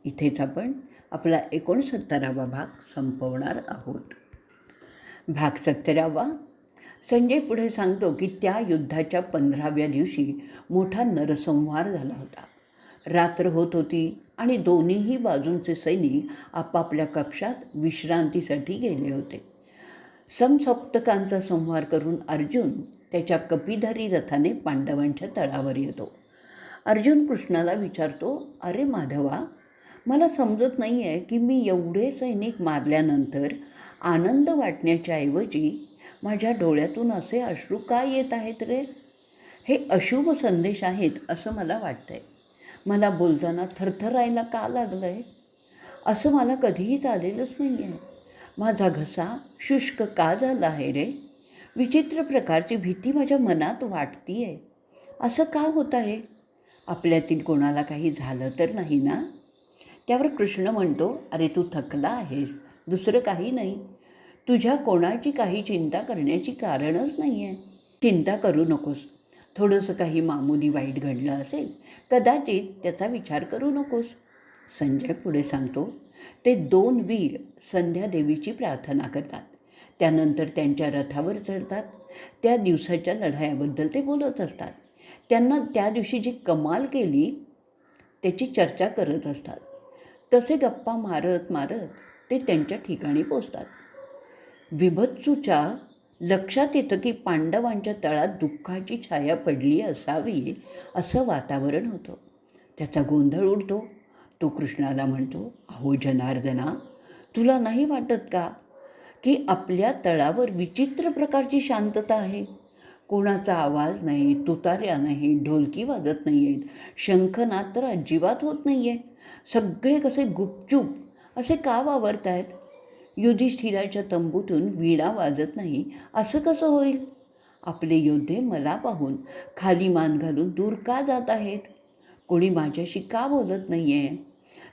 इथेच आपण आपला 69वा भाग संपवणार आहोत. भाग 70वा. संजय पुढे सांगतो की त्या युद्धाच्या 15व्या दिवशी मोठा नरसंहार झाला होता. रात्र होत होती आणि दोन्हीही बाजूंचे सैनिक आपापल्या कक्षात विश्रांतीसाठी गेले होते. समसप्तकांचा संहार करून अर्जुन त्याच्या कपिधारी रथाने पांडवांच्या तळावर येतो. अर्जुन कृष्णाला विचारतो, अरे माधवा, मला समजत नाही आहे की मी एवढे सैनिक मारल्यानंतर आनंद वाटण्याच्या ऐवजी माझ्या डोळ्यातून असे अश्रू का येत आहेत रे. हे अशुभ संदेश आहेत असं मला वाटतं आहे. मला बोलताना थरथरायला का लागलं आहे. असं मला कधीही झालेलंच नाही आहे. माझा घसा शुष्क का झाला आहे रे. विचित्र प्रकारची भीती माझ्या मनात वाटती आहे. असं का होत आहे. आपल्यातील कोणाला काही झालं तर नाही ना. त्यावर कृष्ण म्हणतो, अरे तू थकला आहेस, दुसरं काही नाही. तुझ्या कोणाची काही चिंता करण्याची कारणच नाही आहे. चिंता करू नकोस. थोडंसं काही मामुली वाईट घडलं असेल, कदाचित त्याचा विचार करू नकोस. संजय पुढे सांगतो, ते 2 वीर संध्यादेवीची प्रार्थना करतात. त्यानंतर त्यांच्या रथावर चढतात. त्या दिवसाच्या लढायाबद्दल ते बोलत असतात. त्यांना त्या दिवशी जी कमाल केली त्याची चर्चा करत असतात. तसे गप्पा मारत मारत ते त्यांच्या ठिकाणी पोचतात. विभत्सूच्या लक्षात येतं की पांडवांच्या तळात दुःखाची छाया पडली असावी असं वातावरण होतं. त्याचा गोंधळ उडतो. तो कृष्णाला म्हणतो, अहो जनार्दना, तुला नाही वाटत का की आपल्या तळावर विचित्र प्रकारची शांतता आहे. कोणाचा आवाज नाही, तुतार्या नाही, ढोलकी वाजत नाही आहेत, शंखनाद तर अजिबात होत नाही आहे. सगळे कसे गुपचूप असे का वावरत आहेत. युधिष्ठिराच्या तंबूतून वीणा वाजत नाही असं कसं होईल. आपले योद्धे मला पाहून खाली मान घालून दूर का जात आहेत. कोणी माझ्याशी का बोलत नाही आहे.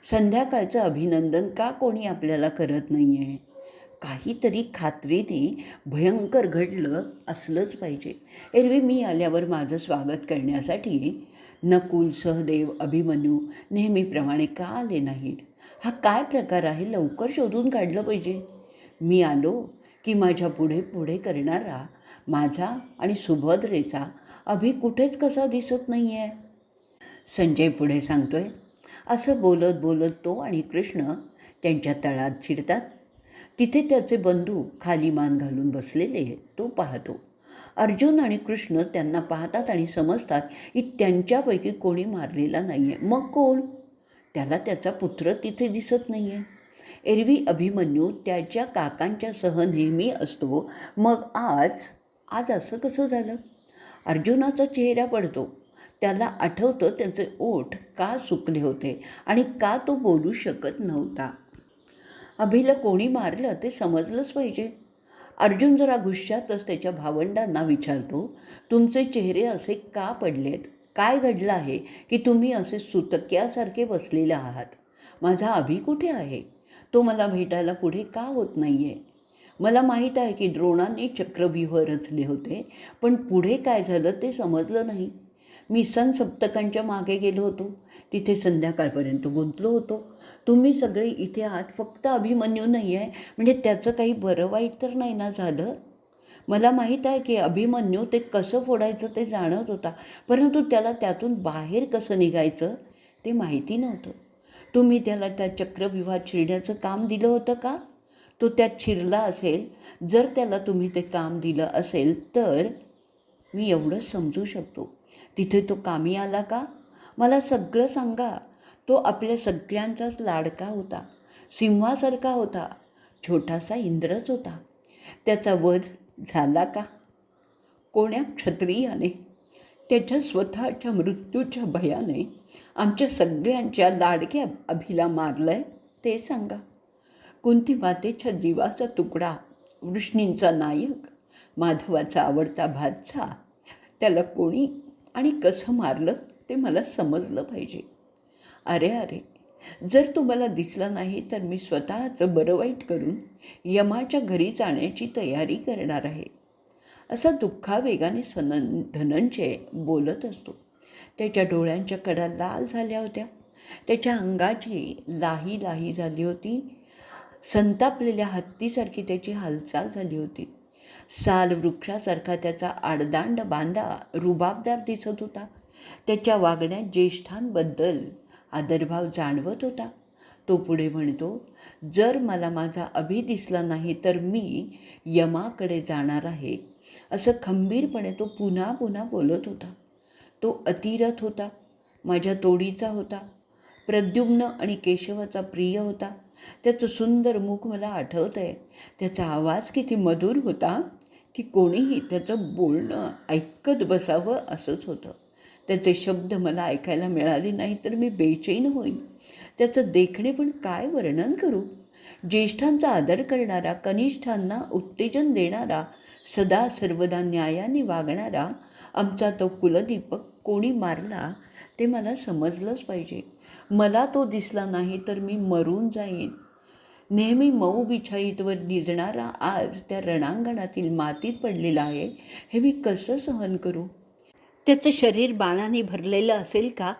संध्याकाळचं अभिनंदन का कोणी आपल्याला करत नाही आहे. काहीतरी खात्रीने भयंकर घडलं असलंच पाहिजे. एरवी मी आल्यावर माझं स्वागत करण्यासाठी नकुल, सहदेव, अभिमन्यू नेहमीप्रमाणे का आले नाहीत? हा काय प्रकार आहे? लवकर शोधून काढलं पाहिजे. मी आलो की माझ्या पुढे पुढे करणारा माझा आणि सुभद्रेचा अभि कुठेच कसा दिसत नाही आहे. संजय पुढे सांगतोय. असं बोलत बोलत तो आणि कृष्ण त्यांच्या तळात शिरतात. तिथे त्याचे बंधू खाली मान घालून बसलेले तो पाहतो. अर्जुन आणि कृष्ण त्यांना पाहतात आणि समजतात की त्यांच्यापैकी कोणी मारलेला नाही आहे. मग कोण? त्याला त्याचा पुत्र तिथे दिसत नाही आहे. एरवी अभिमन्यू त्याच्या काकांच्या सह नेहमी असतो, मग आज असं कसं झालं? अर्जुनाचा चेहरा पडतो. त्याला आठवतं त्याचे ओठ का सुकले होते आणि का तो बोलू शकत नव्हता. अभिला कोणी मारलं ते समजलंच पाहिजे. अर्जुन जरा गुस्सातच त्याच्या भावंडांना विचारतो, तुमचे चेहरे असे का पडलेत? काय घडलं आहे की तुम्ही असे सुतक्यासारखे बसलेले आहात? माझा अभि कुठे आहे? तो मला भेटायला पुढे का होत नाही आहे? मला माहीत आहे की द्रोणांनी चक्रव्यूह रचले होते, पण पुढे काय झालं ते समजलं नाही. मी सप्तकांच्या मागे गेलो होतो. तिथे संध्याकाळपर्यंत गुंतलो होतो. तुम्ही सगळे इथे आहात, फक्त अभिमन्यू नाही आहे. म्हणजे त्याचं काही बरं वाईट तर नाही ना झालं? मला माहीत आहे की अभिमन्यू ते कसं फोडायचं ते जाणत होता, परंतु त्याला त्यातून बाहेर कसं निघायचं ते माहिती नव्हतं. तुम्ही त्याला त्या चक्रव्यूहात शिरण्याचं काम दिलं होतं का? तो त्यात शिरला असेल. जर त्याला तुम्ही ते काम दिलं असेल तर मी एवढंच समजू शकतो. तिथे तो कामी आला का? मला सगळं सांगा. तो आपल्या सगळ्यांचाच लाडका होता, सिंहासारखा होता, छोटासा इंद्रच होता. त्याचा वध झाला का? कोण्या क्षत्रियाने? त्याच्या स्वतःच्या मृत्यूच्या भयाने आमच्या सगळ्यांच्या लाडक्या अभिला मारलं आहे ते सांगा. कुंती मातेच्या जीवाचा तुकडा, वृष्णींचा नायक, माधवाचा आवडता भाचा, त्याला कोणी आणि कसं मारलं ते मला समजलं पाहिजे. अरे, जर तुम्हाला दिसलं नाही तर मी स्वतःचं बरं वाईट करून यमाच्या घरी जाण्याची तयारी करणार आहे. असा दुःखावेगाने धनंजय बोलत असतो. त्याच्या डोळ्यांच्या कडा लाल झाल्या होत्या. त्याच्या अंगाची लाही लाही झाली होती. संतापलेल्या हत्तीसारखी त्याची हालचाल झाली होती. साल वृक्षासारखा त्याचा आडदांड बांधा रुबाबदार दिसत होता. त्याच्या वागण्यात ज्येष्ठांबद्दल आदरभाव जाणवत होता. तो पुढे म्हणतो, जर मला माझा अभि दिसला नाही तर मी यमाकडे जाणार आहे. असं खंबीरपणे तो पुन्हा पुन्हा बोलत होता. तो अतिरथ होता, माझ्या तोडीचा होता, प्रद्युम्न आणि केशवाचा प्रिय होता. त्याचं सुंदर मुख मला आठवतं आहे. त्याचा आवाज किती मधुर होता की कोणीही त्याचं बोलणं ऐकत बसावं असंच होतं. त्याचे शब्द मला ऐकायला मिळाले नाही तर मी बेचैन होईन. त्याचं देखणे पण काय वर्णन करू. ज्येष्ठांचा आदर करणारा, कनिष्ठांना उत्तेजन देणारा, सदा सर्वदा न्यायाने वागणारा आमचा तो कुलदीपक कोणी मारला ते मला समजलंच पाहिजे. मला तो दिसला नाही तर मी मरून जाईन. नेहमी मऊ बिछाईतवर निजणारा आज त्या रणांगणातील मातीत पडलेला आहे. हे मी कसं सहन करू? त्याचं शरीर बाणाने भरलेलं असेल का?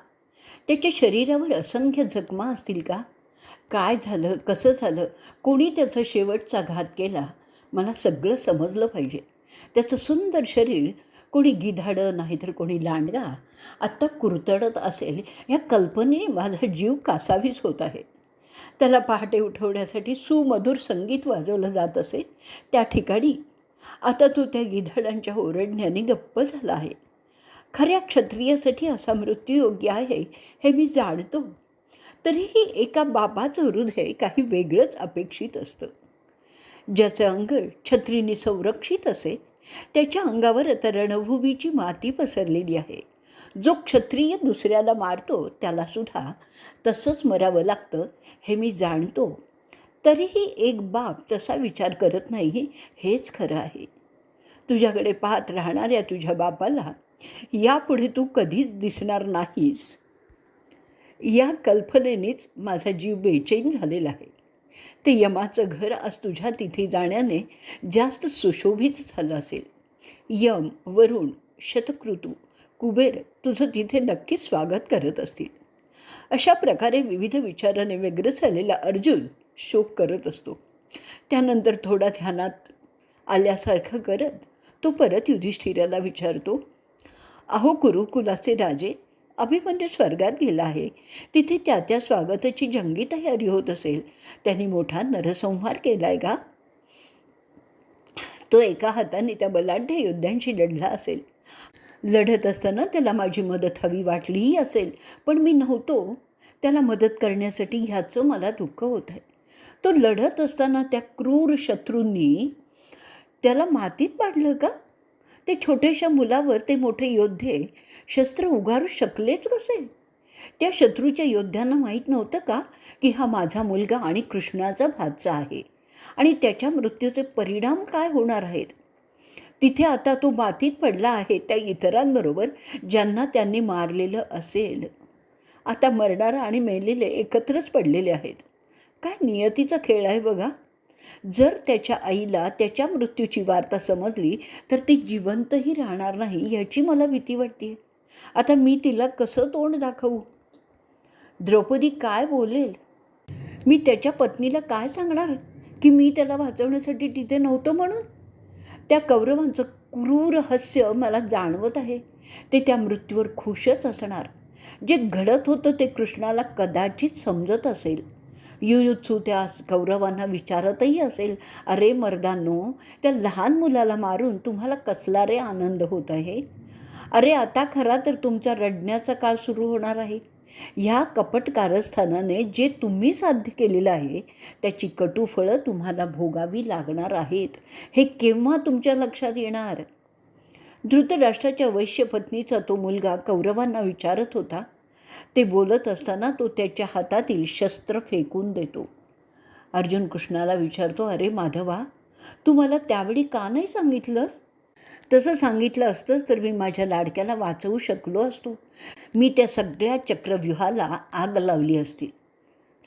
त्याच्या शरीरावर असंख्य जखमा असतील का? काय झालं, कसं झालं, कोणी त्याचा शेवटचा घात केला, मला सगळं समजलं पाहिजे. त्याचं सुंदर शरीर कोणी गिधाडं नाहीतर कोणी लांडगा आत्ता कुरतडत असेल या कल्पनेने माझा जीव कासावीस होत आहे. त्याला पहाटे उठवण्यासाठी सुमधुर संगीत वाजवलं जात असेल त्या ठिकाणी आता तो त्या गिधाडांच्या ओरडण्याने गप्प झाला आहे. खऱ्या क्षत्रियासाठी असा मृत्यू योग्य आहे हे मी जाणतो. तरीही एका बाबाचं हृदय काही वेगळंच अपेक्षित असतं. ज्याचं अंग छत्रीने संरक्षित असेल त्याच्या अंगावर आता रणभूमीची माती पसरलेली आहे. जो क्षत्रिय दुसऱ्याला मारतो त्यालासुद्धा तसंच मरावं लागतं हे मी जाणतो. तरीही एक बाप तसा विचार करत नाही हेच खरं आहे. तुझ्याकडे पाहत राहणाऱ्या तुझ्या बापाला यापुढे तू कधीच दिसणार नाहीस या कल्पनेनेच माझा जीव बेचैन झालेला आहे. ते यमाचं घर आज तुझ्या तिथे जाण्याने जास्त सुशोभित झालं असेल. यम, वरुण, शतक्रतू, कुबेर तुझं तिथे नक्कीच स्वागत करत असतील. अशा प्रकारे विविध विचाराने व्यग्र झालेला अर्जुन शोक करत असतो. त्यानंतर थोडा ध्यानात आल्यासारखं करत तो परत युधिष्ठिराला विचारतो, अहो कुरुकुलाचे राजे, अभिमन्यू स्वर्गात गेला आहे. तिथे त्या स्वागताची जंगी तयारी होत असेल. त्यांनी मोठा नरसंहार केला आहे का? तो एका हाताने त्या बलाढ्य योद्ध्यांशी लढला असेल. लढत असताना त्याला माझी मदत हवी वाटलीही असेल, पण मी नव्हतो त्याला मदत करण्यासाठी. ह्याचं मला दुःख होत आहे. तो लढत असताना त्या क्रूर शत्रूंनी त्याला मातीत पाडलं का? ते छोट्याशा मुलावर ते मोठे योद्धे शस्त्र उगारू शकलेच कसे? त्या शत्रूच्या योद्ध्यांना माहीत नव्हतं का की हा माझा मुलगा आणि कृष्णाचा भाचा आहे आणि त्याच्या मृत्यूचे परिणाम काय होणार आहेत? तिथे आता तो मातीत पडला आहे त्या इतरांबरोबर ज्यांना त्यांनी मारलेलं असेल. आता मरणारा आणि मेलेले एकत्रच पडलेले आहेत. काय नियतीचा खेळ आहे बघा. जर त्याच्या आईला त्याच्या मृत्यूची वार्ता समजली तर ती जिवंतही राहणार नाही याची मला भीती वाटते. आता मी तिला कसं तोंड दाखवू? द्रौपदी काय बोलेल? मी त्याच्या पत्नीला काय सांगणार की मी त्याला वाचवण्यासाठी तिथे नव्हतं म्हणून? त्या कौरवांचं क्रूर हास्य मला जाणवत आहे. ते त्या मृत्यूवर खुशच असणार. जे घडत होतं ते कृष्णाला कदाचित समजत असेल. युयुत्सू त्या कौरवांना विचारतही असेल, अरे मर्दांनो, त्या लहान मुलाला मारून तुम्हाला कसला रे आनंद होत आहे? अरे आता खरा तर तुमचा रडण्याचा काळ सुरू होणार आहे. ह्या कपट कारस्थानाने जे तुम्ही साध्य केलेलं आहे त्याची कटू फळं तुम्हाला भोगावी लागणार आहेत. हे केव्हा तुमच्या लक्षात येणार? धृतराष्ट्राच्या वैश्यपत्नीचा तो मुलगा कौरवांना विचारत होता. ते बोलत असताना तो त्याच्या हातातील शस्त्र फेकून देतो. अर्जुन कृष्णाला विचारतो, अरे माधवा, तू मला त्यावेळी का नाही सांगितलंस? तसं सांगितलं असतंच तर मी माझ्या लाडक्याला वाचवू शकलो असतो. मी त्या सगळ्या चक्रव्यूहाला आग लावली असती.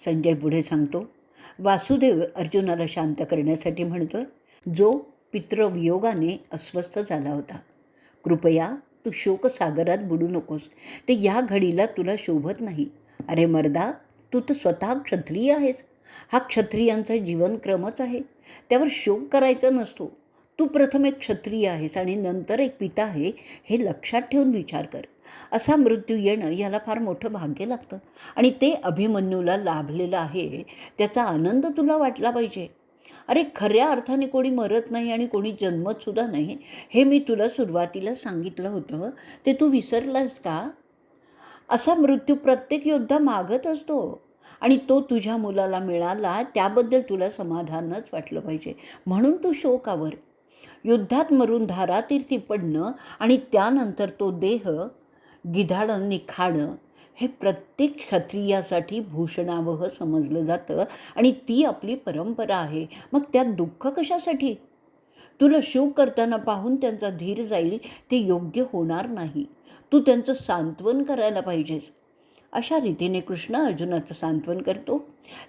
संजय पुढे सांगतो, वासुदेव अर्जुनाला शांत करण्यासाठी म्हणतो, जो पितृवियोगाने अस्वस्थ झाला होता, कृपया तू शोकसागरात बुडू नकोस. ते या घडीला तुला शोभत नाही. अरे मर्दा, तू तर स्वतः क्षत्रिय आहेस. हा क्षत्रियांचा जीवनक्रमच आहे. त्यावर शोक करायचा नसतो. तू प्रथम एक क्षत्रिय आहेस आणि नंतर एक पिता आहे हे लक्षात ठेवून विचार कर. असा मृत्यू येणं याला फार मोठं भाग्य लागतं आणि ते अभिमन्यूला लाभलेलं आहे. त्याचा आनंद तुला वाटला पाहिजे. अरे खऱ्या अर्थाने कोणी मरत नाही आणि कोणी जन्मतसुद्धा नाही हे मी तुला सुरुवातीला सांगितलं होतं. ते तू विसरलास का? असा मृत्यू प्रत्येक योद्धा मागत असतो आणि तो तुझ्या मुलाला मिळाला त्याबद्दल तुला समाधानच वाटलं पाहिजे. म्हणून तू शोकावर. युद्धात मरून धारातीर्थी पडणं आणि त्यानंतर तो देह गिधाडं खाणं हे प्रत्येक क्षत्रियासाठी भूषणावह समजलं जातं आणि ती आपली परंपरा आहे. मग त्यात दुःख कशासाठी? तुला शोक करताना पाहून त्यांचा धीर जाईल ते योग्य होणार नाही. तू त्यांचं सांत्वन करायला पाहिजेस. अशा रीतीने कृष्ण अर्जुनाचं सांत्वन करतो.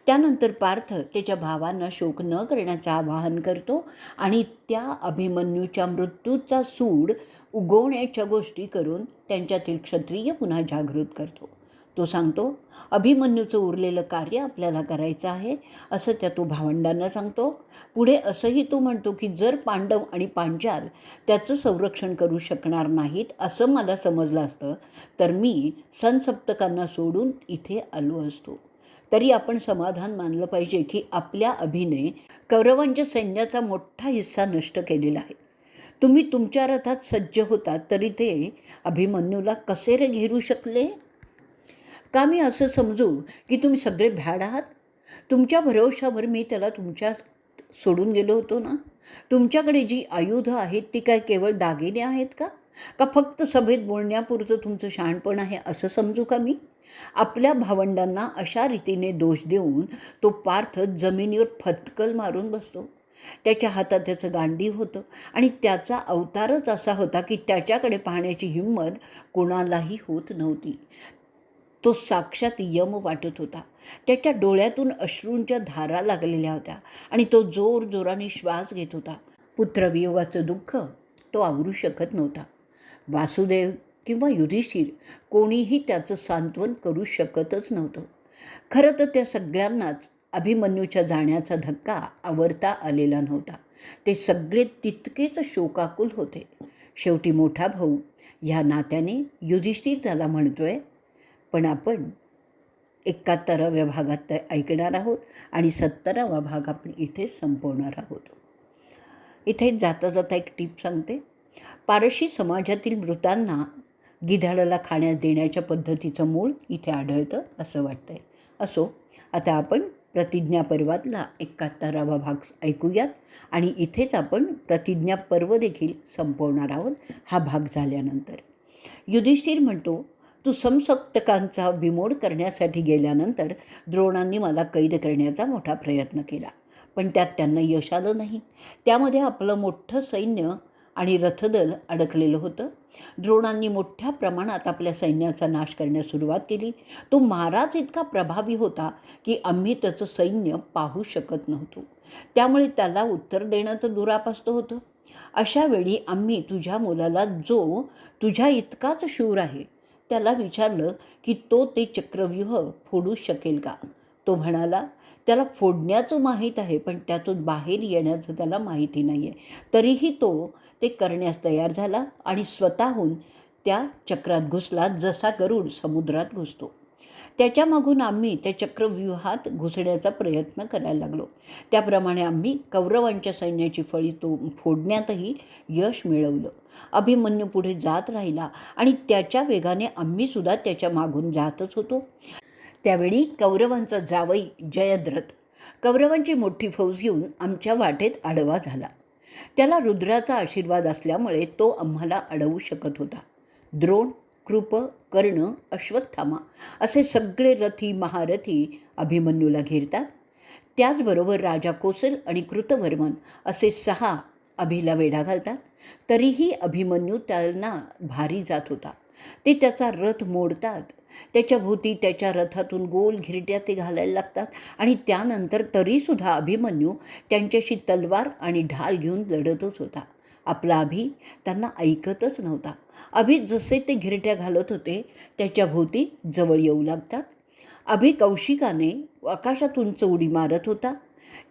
त्यानंतर पार्थ त्याच्या भावांना शोक न करण्याचं आवाहन करतो आणि त्या अभिमन्यूच्या मृत्यूचा सूड उगवण्याच्या गोष्टी करून त्यांच्यातील क्षत्रिय पुन्हा जागृत करतो. तो सांगतो, अभिमन्यूचं उरलेलं कार्य आपल्याला करायचं आहे असं त्या तो भावंडांना सांगतो. पुढे असंही तो म्हणतो की जर पांडव आणि पांचाल त्याचं संरक्षण करू शकणार नाहीत असं मला समजलं असतं तर मी सनसप्तकांना सोडून इथे आलो असतो. तरी आपण समाधान मानलं पाहिजे की आपल्या अभिने कौरवांच्या सैन्याचा मोठा हिस्सा नष्ट केलेला आहे. तुम्ही तुमच्या रथात सज्ज होतात तरी ते अभिमन्यूला कसे रे घेरू शकले? का मी असं समजू की तुम्ही सगळे भ्याड आहात? तुमच्या भरवशावर मी त्याला तुमच्यात सोडून गेलो होतो ना. तुमच्याकडे जी आयुधं आहेत ती काय केवळ दागिने आहेत का? का फक्त सभेत बोलण्यापुरतं तुमचं शहाणपण आहे असं समजू का मी? आपल्या भावंडांना अशा रीतीने दोष देऊन तो पार्थ जमिनीवर फटकल मारून बसतो. त्याच्या हातात त्याचं गांडीव होतं आणि त्याचा अवतारच असा होता की त्याच्याकडे पाहण्याची हिंमत कोणालाही होत नव्हती. तो साक्षात यम वाटत होता. त्याच्या डोळ्यातून अश्रूंच्या धारा लागलेल्या होत्या आणि तो जोरजोराने श्वास घेत होता. पुत्रवियोगाचं दुःख तो आवरू शकत नव्हता. वासुदेव किंवा युधिष्ठिर कोणीही त्याचं सांत्वन करू शकतच नव्हतं. खरं तर त्या सगळ्यांनाच अभिमन्यूच्या जाण्याचा धक्का आवरता आलेला नव्हता. ते सगळे तितकेच शोकाकुल होते. शेवटी मोठा भाऊ ह्या नात्याने युधिष्ठिर त्याला म्हणतोय, पण आपण 71व्या भागात ऐकणार आहोत आणि 70वा भाग आपण इथेच संपवणार आहोत. इथे जाता जाता एक टीप सांगते. पारशी समाजातील मृतांना गिधाडाला खाण्यास देण्याच्या पद्धतीचं मूळ इथे आढळतं असं वाटतंय. असो, आता आपण प्रतिज्ञा पर्वातला 71वा भाग ऐकूयात आणि इथेच आपण प्रतिज्ञा पर्व देखील संपवणार आहोत. हा भाग झाल्यानंतर युधिष्ठिर म्हणतो, तू समसप्तकांचा बिमोड करण्यासाठी गेल्यानंतर द्रोणांनी मला कैद करण्याचा मोठा प्रयत्न केला, पण त्यात त्यांना यश आलं नाही. त्यामध्ये आपलं मोठं सैन्य आणि रथदल अडकलेलं होतं. द्रोणांनी मोठ्या प्रमाणात आपल्या सैन्याचा नाश करण्यास सुरुवात केली. तो महाराज इतका प्रभावी होता की आम्ही त्याचं सैन्य पाहू शकत नव्हतो. त्यामुळे त्याला उत्तर देणं तर दुरापास्त होतं. अशा वेळी आम्ही तुझ्या मुलाला, जो तुझ्या इतकाच शूर आहे, त्याला विचारलं की तो ते चक्रव्यूह फोडू शकेल का. तो म्हणाला, त्याला फोडण्याचं माहीत आहे, पण त्यातून बाहेर येण्याचं त्याला माहिती नाही आहे. तरीही तो ते करण्यास तयार झाला आणि स्वतःहून त्या चक्रात घुसला, जसा गरुड समुद्रात घुसतो. त्याच्या मागून आम्ही त्या चक्रव्यूहात घुसण्याचा प्रयत्न करायला लागलो. त्याप्रमाणे आम्ही कौरवांच्या सैन्याची फळी तो फोडण्यातही यश मिळवलं. अभिमन्यू पुढे जात राहिला आणि त्याच्या वेगाने आम्हीसुद्धा त्याच्या मागून जातच होतो. त्यावेळी कौरवांचा जावई जयद्रथ कौरवांची मोठी फौज येऊन आमच्या वाटेत आडवा झाला. त्याला रुद्राचा आशीर्वाद असल्यामुळे तो आम्हाला अडवू शकत होता. द्रोण, कृप, कर्ण, अश्वत्थामा असे सगळे रथी महारथी अभिमन्यूला घेरतात. त्याचबरोबर राजा कोसल आणि कृतवर्मन असे 6 अभिला वेढा घालतात. तरीही अभिमन्यू त्यांना भारी जात होता. ते त्याचा रथ मोडतात. त्याच्या भोवती त्याच्या रथातून गोल घिरट्या ते घालायला लागतात आणि त्यानंतर तरीसुद्धा अभिमन्यू त्यांच्याशी तलवार आणि ढाल घेऊन लढतच होता. आपला अभि त्यांना ऐकतच नव्हता. अभि जसे ते घिरट्या घालत होते त्याच्या भोवती जवळ येऊ लागतात. अभि कौशिकाने आकाशात उंच उडी मारत होता.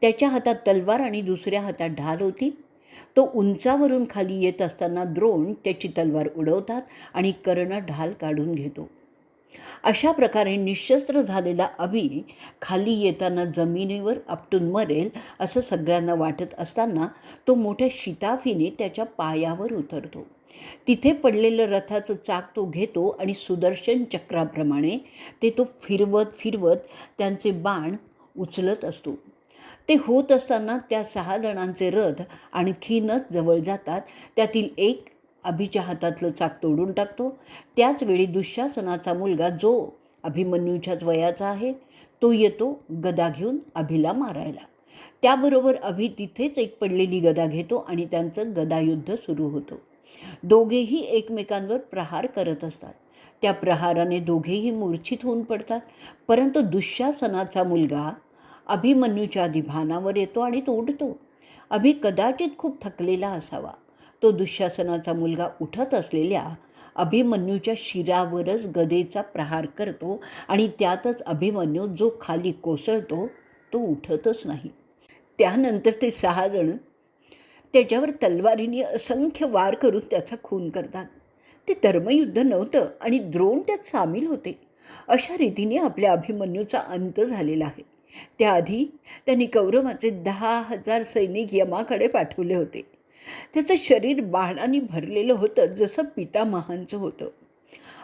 त्याच्या हातात तलवार आणि दुसऱ्या हातात ढाल होती. तो उंचावरून खाली येत असताना द्रोण त्याची तलवार उडवतात आणि कर्ण ढाल काढून घेतो. अशा प्रकारे निशस्त्र झालेला अभि खाली येताना जमिनीवर आपटून मरेल असं सगळ्यांना वाटत असताना तो मोठ्या शिताफीने त्याच्या पायावर उतरतो. तिथे पडलेलं रथाचं चाक तो घेतो आणि सुदर्शन चक्राप्रमाणे ते तो फिरवत फिरवत त्यांचे बाण उचलत असतो. ते होत असताना त्या 6 जणांचे रथ आणखीनच जवळ जातात. त्यातील एक अभिच्या हातातलं चाक तोडून टाकतो. त्याचवेळी दुःशासनाचा मुलगा, जो अभिमन्यूच्याच वयाचा आहे, तो येतो गदा घेऊन अभिला मारायला. त्याबरोबर अभि तिथेच एक पडलेली गदा घेतो आणि त्यांचं गदायुद्ध सुरू होतं. दोघेही एकमेकांवर प्रहार करत असतात. त्या प्रहाराने दोघेही मूर्छित होऊन पडतात. परंतु दुःशासनाचा मुलगा अभिमन्यूच्या आधी भानावर येतो आणि तो उठतो. अभि कदाचित खूप थकलेला असावा. तो दुःशासनाचा मुलगा उठत असलेल्या अभिमन्यूच्या शिरावरच गदेचा प्रहार करतो आणि त्यातच अभिमन्यू, जो खाली कोसळतो, तो उठतच नाही. त्यानंतर ते 6 जण त्याच्यावर तलवारीने असंख्य वार करून त्याचा खून करतात. ते धर्मयुद्ध नव्हतं आणि द्रोण त्यात सामील होते. अशा रीतीने आपल्या अभिमन्यूचा अंत झालेला आहे. त्याआधी त्यांनी कौरवाचे 10,000 सैनिक यमाकडे पाठवले होते. त्याचं शरीर बाणांनी भरलेलं होतं, जसं पितामहांचं होतं.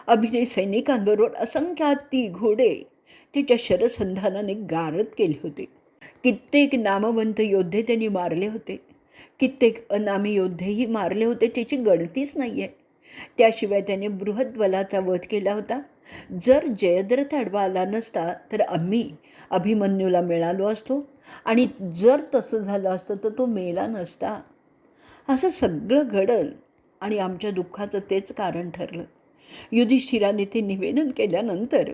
अभिने सैनिकांबरोबर असंख्य हत्ती, घोडे त्याच्या शरसंधानाने गारद केले होते. कित्येक नामवंत योद्धे त्यांनी मारले होते. कित्येक अनामी योद्धेही मारले होते, त्याची गणतीच नाही आहे. त्याशिवाय त्याने बृहद्वलाचा वध केला होता. जर जयद्रथ आडवा आला नसता तर आम्ही अभिमन्यूला मिळालो असतो आणि जर तसं झालं असतं तर तो मेला नसता. असं सगळं घडलं आणि आमच्या दुःखाचं तेच कारण ठरलं. युधिष्ठिराने ते निवेदन केल्यानंतर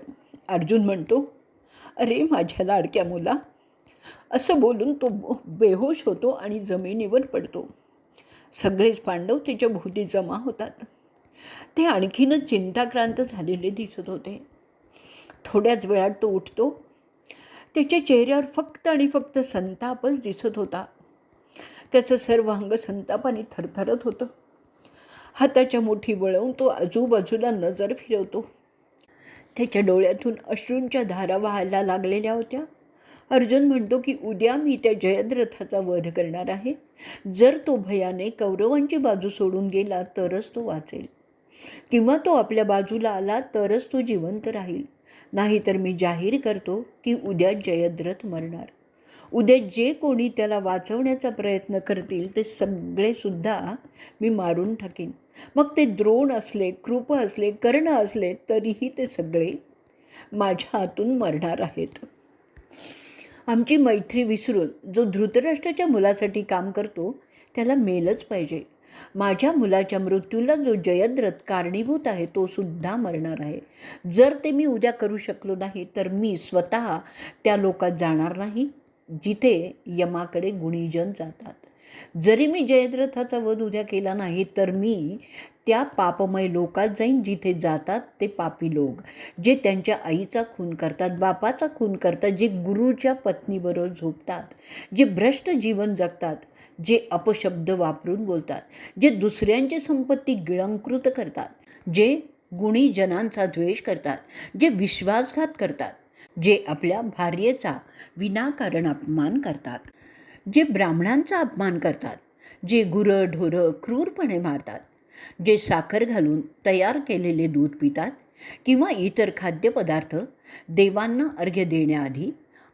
अर्जुन म्हणतो, अरे माझ्या लाडक्या मुला. असं बोलून तो बेहोश होतो आणि जमिनीवर पडतो. सगळेच पांडव त्याच्या भोवती जमा होतात. ते आणखीनच चिंताक्रांत झालेले दिसत होते. थोड्याच वेळात तो उठतो. त्याच्या चेहऱ्यावर फक्त आणि फक्त संतापच दिसत होता. त्याचं सर्व अंग संतापाने थरथरत होतं. हाताच्या मुठी वळवून तो आजूबाजूला नजर फिरवतो. त्याच्या डोळ्यातून अश्रूंच्या धारा वाहायला लागलेल्या होत्या. अर्जुन म्हणतो की उद्या मी त्या जयद्रथाचा वध करणार आहे. जर तो भयाने कौरवांची बाजू सोडून गेला तरच तो वाचेल, किंवा तो आपल्या बाजूला आला तरच तो जिवंत राहील. नाहीतर मी जाहीर करतो की उद्या जयद्रथ मरणार. उद्या जे कोणी त्याला वाचवण्याचा प्रयत्न करतील ते सगळेसुद्धा मी मारून टाकीन. मग ते द्रोण असले, कृप असले, कर्ण असले, तरीही ते सगळे माझ्या हातून मरणार आहेत. आमची मैत्री विसरून जो धृतराष्ट्राच्या मुलासाठी काम करतो त्याला मेलच पाहिजे. माझ्या मुलाच्या मृत्यूला जो जयद्रथ कारणीभूत आहे तो सुद्धा मरणार आहे. जर ते मी उद्या करू शकलो नाही तर मी स्वतः त्या लोकात जाणार नाही जिथे यमाकडे गुणीजन जातात. जरी मी जयद्रथाचा वध उद्या केला नाही तर मी त्या पापमय लोकात जाईन जिथे जातात ते पापी लोक, जे त्यांच्या आईचा खून करतात, बापाचा खून करतात, जे गुरुच्या पत्नीबरोबर झोपतात, जे भ्रष्ट जीवन जगतात, जे अपशब्द वापरून बोलतात, जे दुसऱ्यांची संपत्ती गिळंकृत करतात, जे गुणीजनांचा द्वेष करतात, जे विश्वासघात करतात, जे आपल्या भार्येचा विनाकारण अपमान करतात, जे ब्राह्मणांचा अपमान करतात, जे गुरं ढोरं क्रूरपणे मारतात, जे साखर घालून तयार केलेले दूध पितात किंवा इतर खाद्यपदार्थ देवांना अर्घ्य देण्याआधी,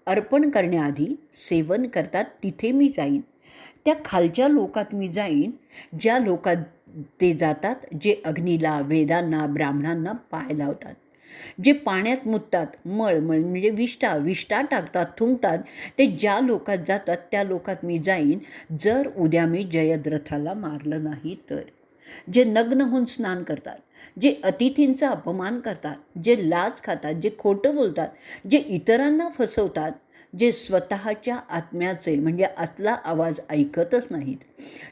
अर्पण करण्याआधी सेवन करतात, तिथे मी जाईन. त्या खालच्या लोकात मी जाईन ज्या लोकात ते जातात, जे अग्नीला, वेदांना, ब्राह्मणांना पाय लावतात, जे पाण्यात मुततात, मळ म्हणजे विष्ठा टाकतात, थुंकतात, ते ज्या लोकात जातात त्या लोकात मी जाईन जर उद्या मी जयद्रथाला मारलं नाही तर. जे नग्न होऊन स्नान करतात, जे अतिथींचा अपमान करतात, जे लाच खातात, जे खोटं बोलतात, जे इतरांना फसवतात, जे स्वतःच्या आत्म्याचे म्हणजे आतला आवाज ऐकतच नाहीत,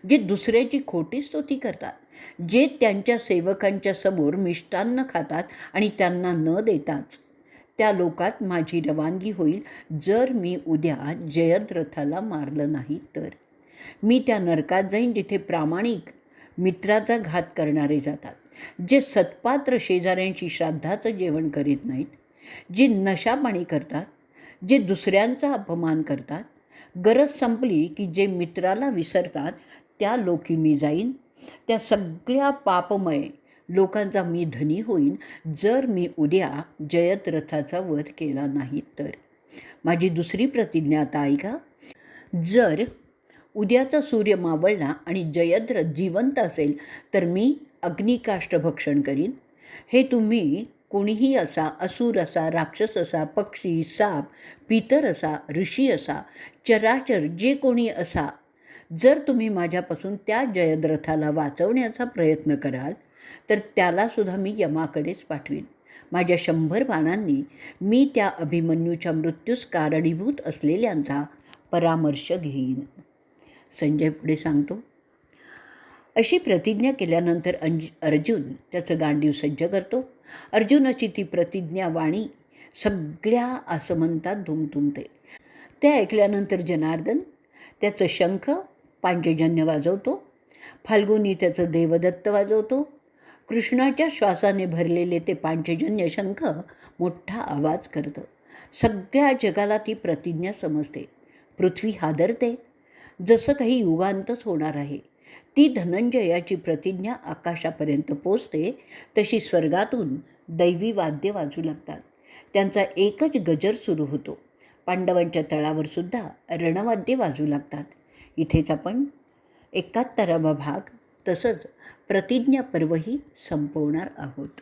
जे दुसऱ्याची खोटी स्तुती करतात, जे त्यांच्या सेवकांच्या समोर मिष्टान्न खातात आणि त्यांना न देताच त्या लोकात माझी रवानगी होईल जर मी उद्या जयद्रथाला मारलं नाही तर. मी त्या नरकात जाईन जिथे प्रामाणिक मित्राचा घात करणारे जातात, जे सत्पात्र शेजाऱ्यांशी श्राद्धाचं जेवण करीत नाहीत, जे नशापाणी करतात, जे दुसऱ्यांचा अपमान करतात, गरज संपली की जे मित्राला विसरतात, त्या लोकी मी जाईन. त्या सगळ्या पापमय लोकांचा मी धनी होईन जर मी उद्या जयद्रथाचा वध केला नाही तर. माझी दुसरी प्रतिज्ञा आता ऐका. जर उद्याचा सूर्य मावळला आणि जयद्रथ जिवंत असेल तर मी अग्निकाष्ठ भक्षण करीन. हे तुम्ही कोणीही असा, असुर असा, राक्षस असा, पक्षी, साप, पितर असा, ऋषी असा, चराचर जे कोणी असा, जर तुम्ही माझ्यापासून त्या जयद्रथाला वाचवण्याचा प्रयत्न कराल तर त्यालासुद्धा मी यमाकडेच पाठवीन. माझ्या 100 बाणांनी मी त्या अभिमन्यूच्या मृत्यूस कारणीभूत असलेल्यांचा परामर्श घेईन. संजय पुढे सांगतो, अशी प्रतिज्ञा केल्यानंतर अर्जुन त्याचं गांडीव सज्ज करतो. अर्जुनाची ती प्रतिज्ञावाणी सगळ्या आसमंतात धुमधुमते. ते ऐकल्यानंतर जनार्दन त्याचं शंख पांचजन्य वाजवतो. फाल्गुनी त्याचं देवदत्त वाजवतो. कृष्णाच्या श्वासाने भरलेले ते पांचजन्य शंख मोठा आवाज करतं. सगळ्या जगाला ती प्रतिज्ञा समजते. पृथ्वी हादरते. जसं काही युगांतच होणार आहे. ती धनंजयाची प्रतिज्ञा आकाशापर्यंत पोचते. तशी स्वर्गातून दैवी वाद्य वाजू लागतात. त्यांचा एकच गजर सुरू होतो. पांडवांच्या तळावर सुद्धा रणवाद्ये वाजू लागतात. इथेच आपण 71वा भाग तसंच प्रतिज्ञा पर्वही संपवणार आहोत.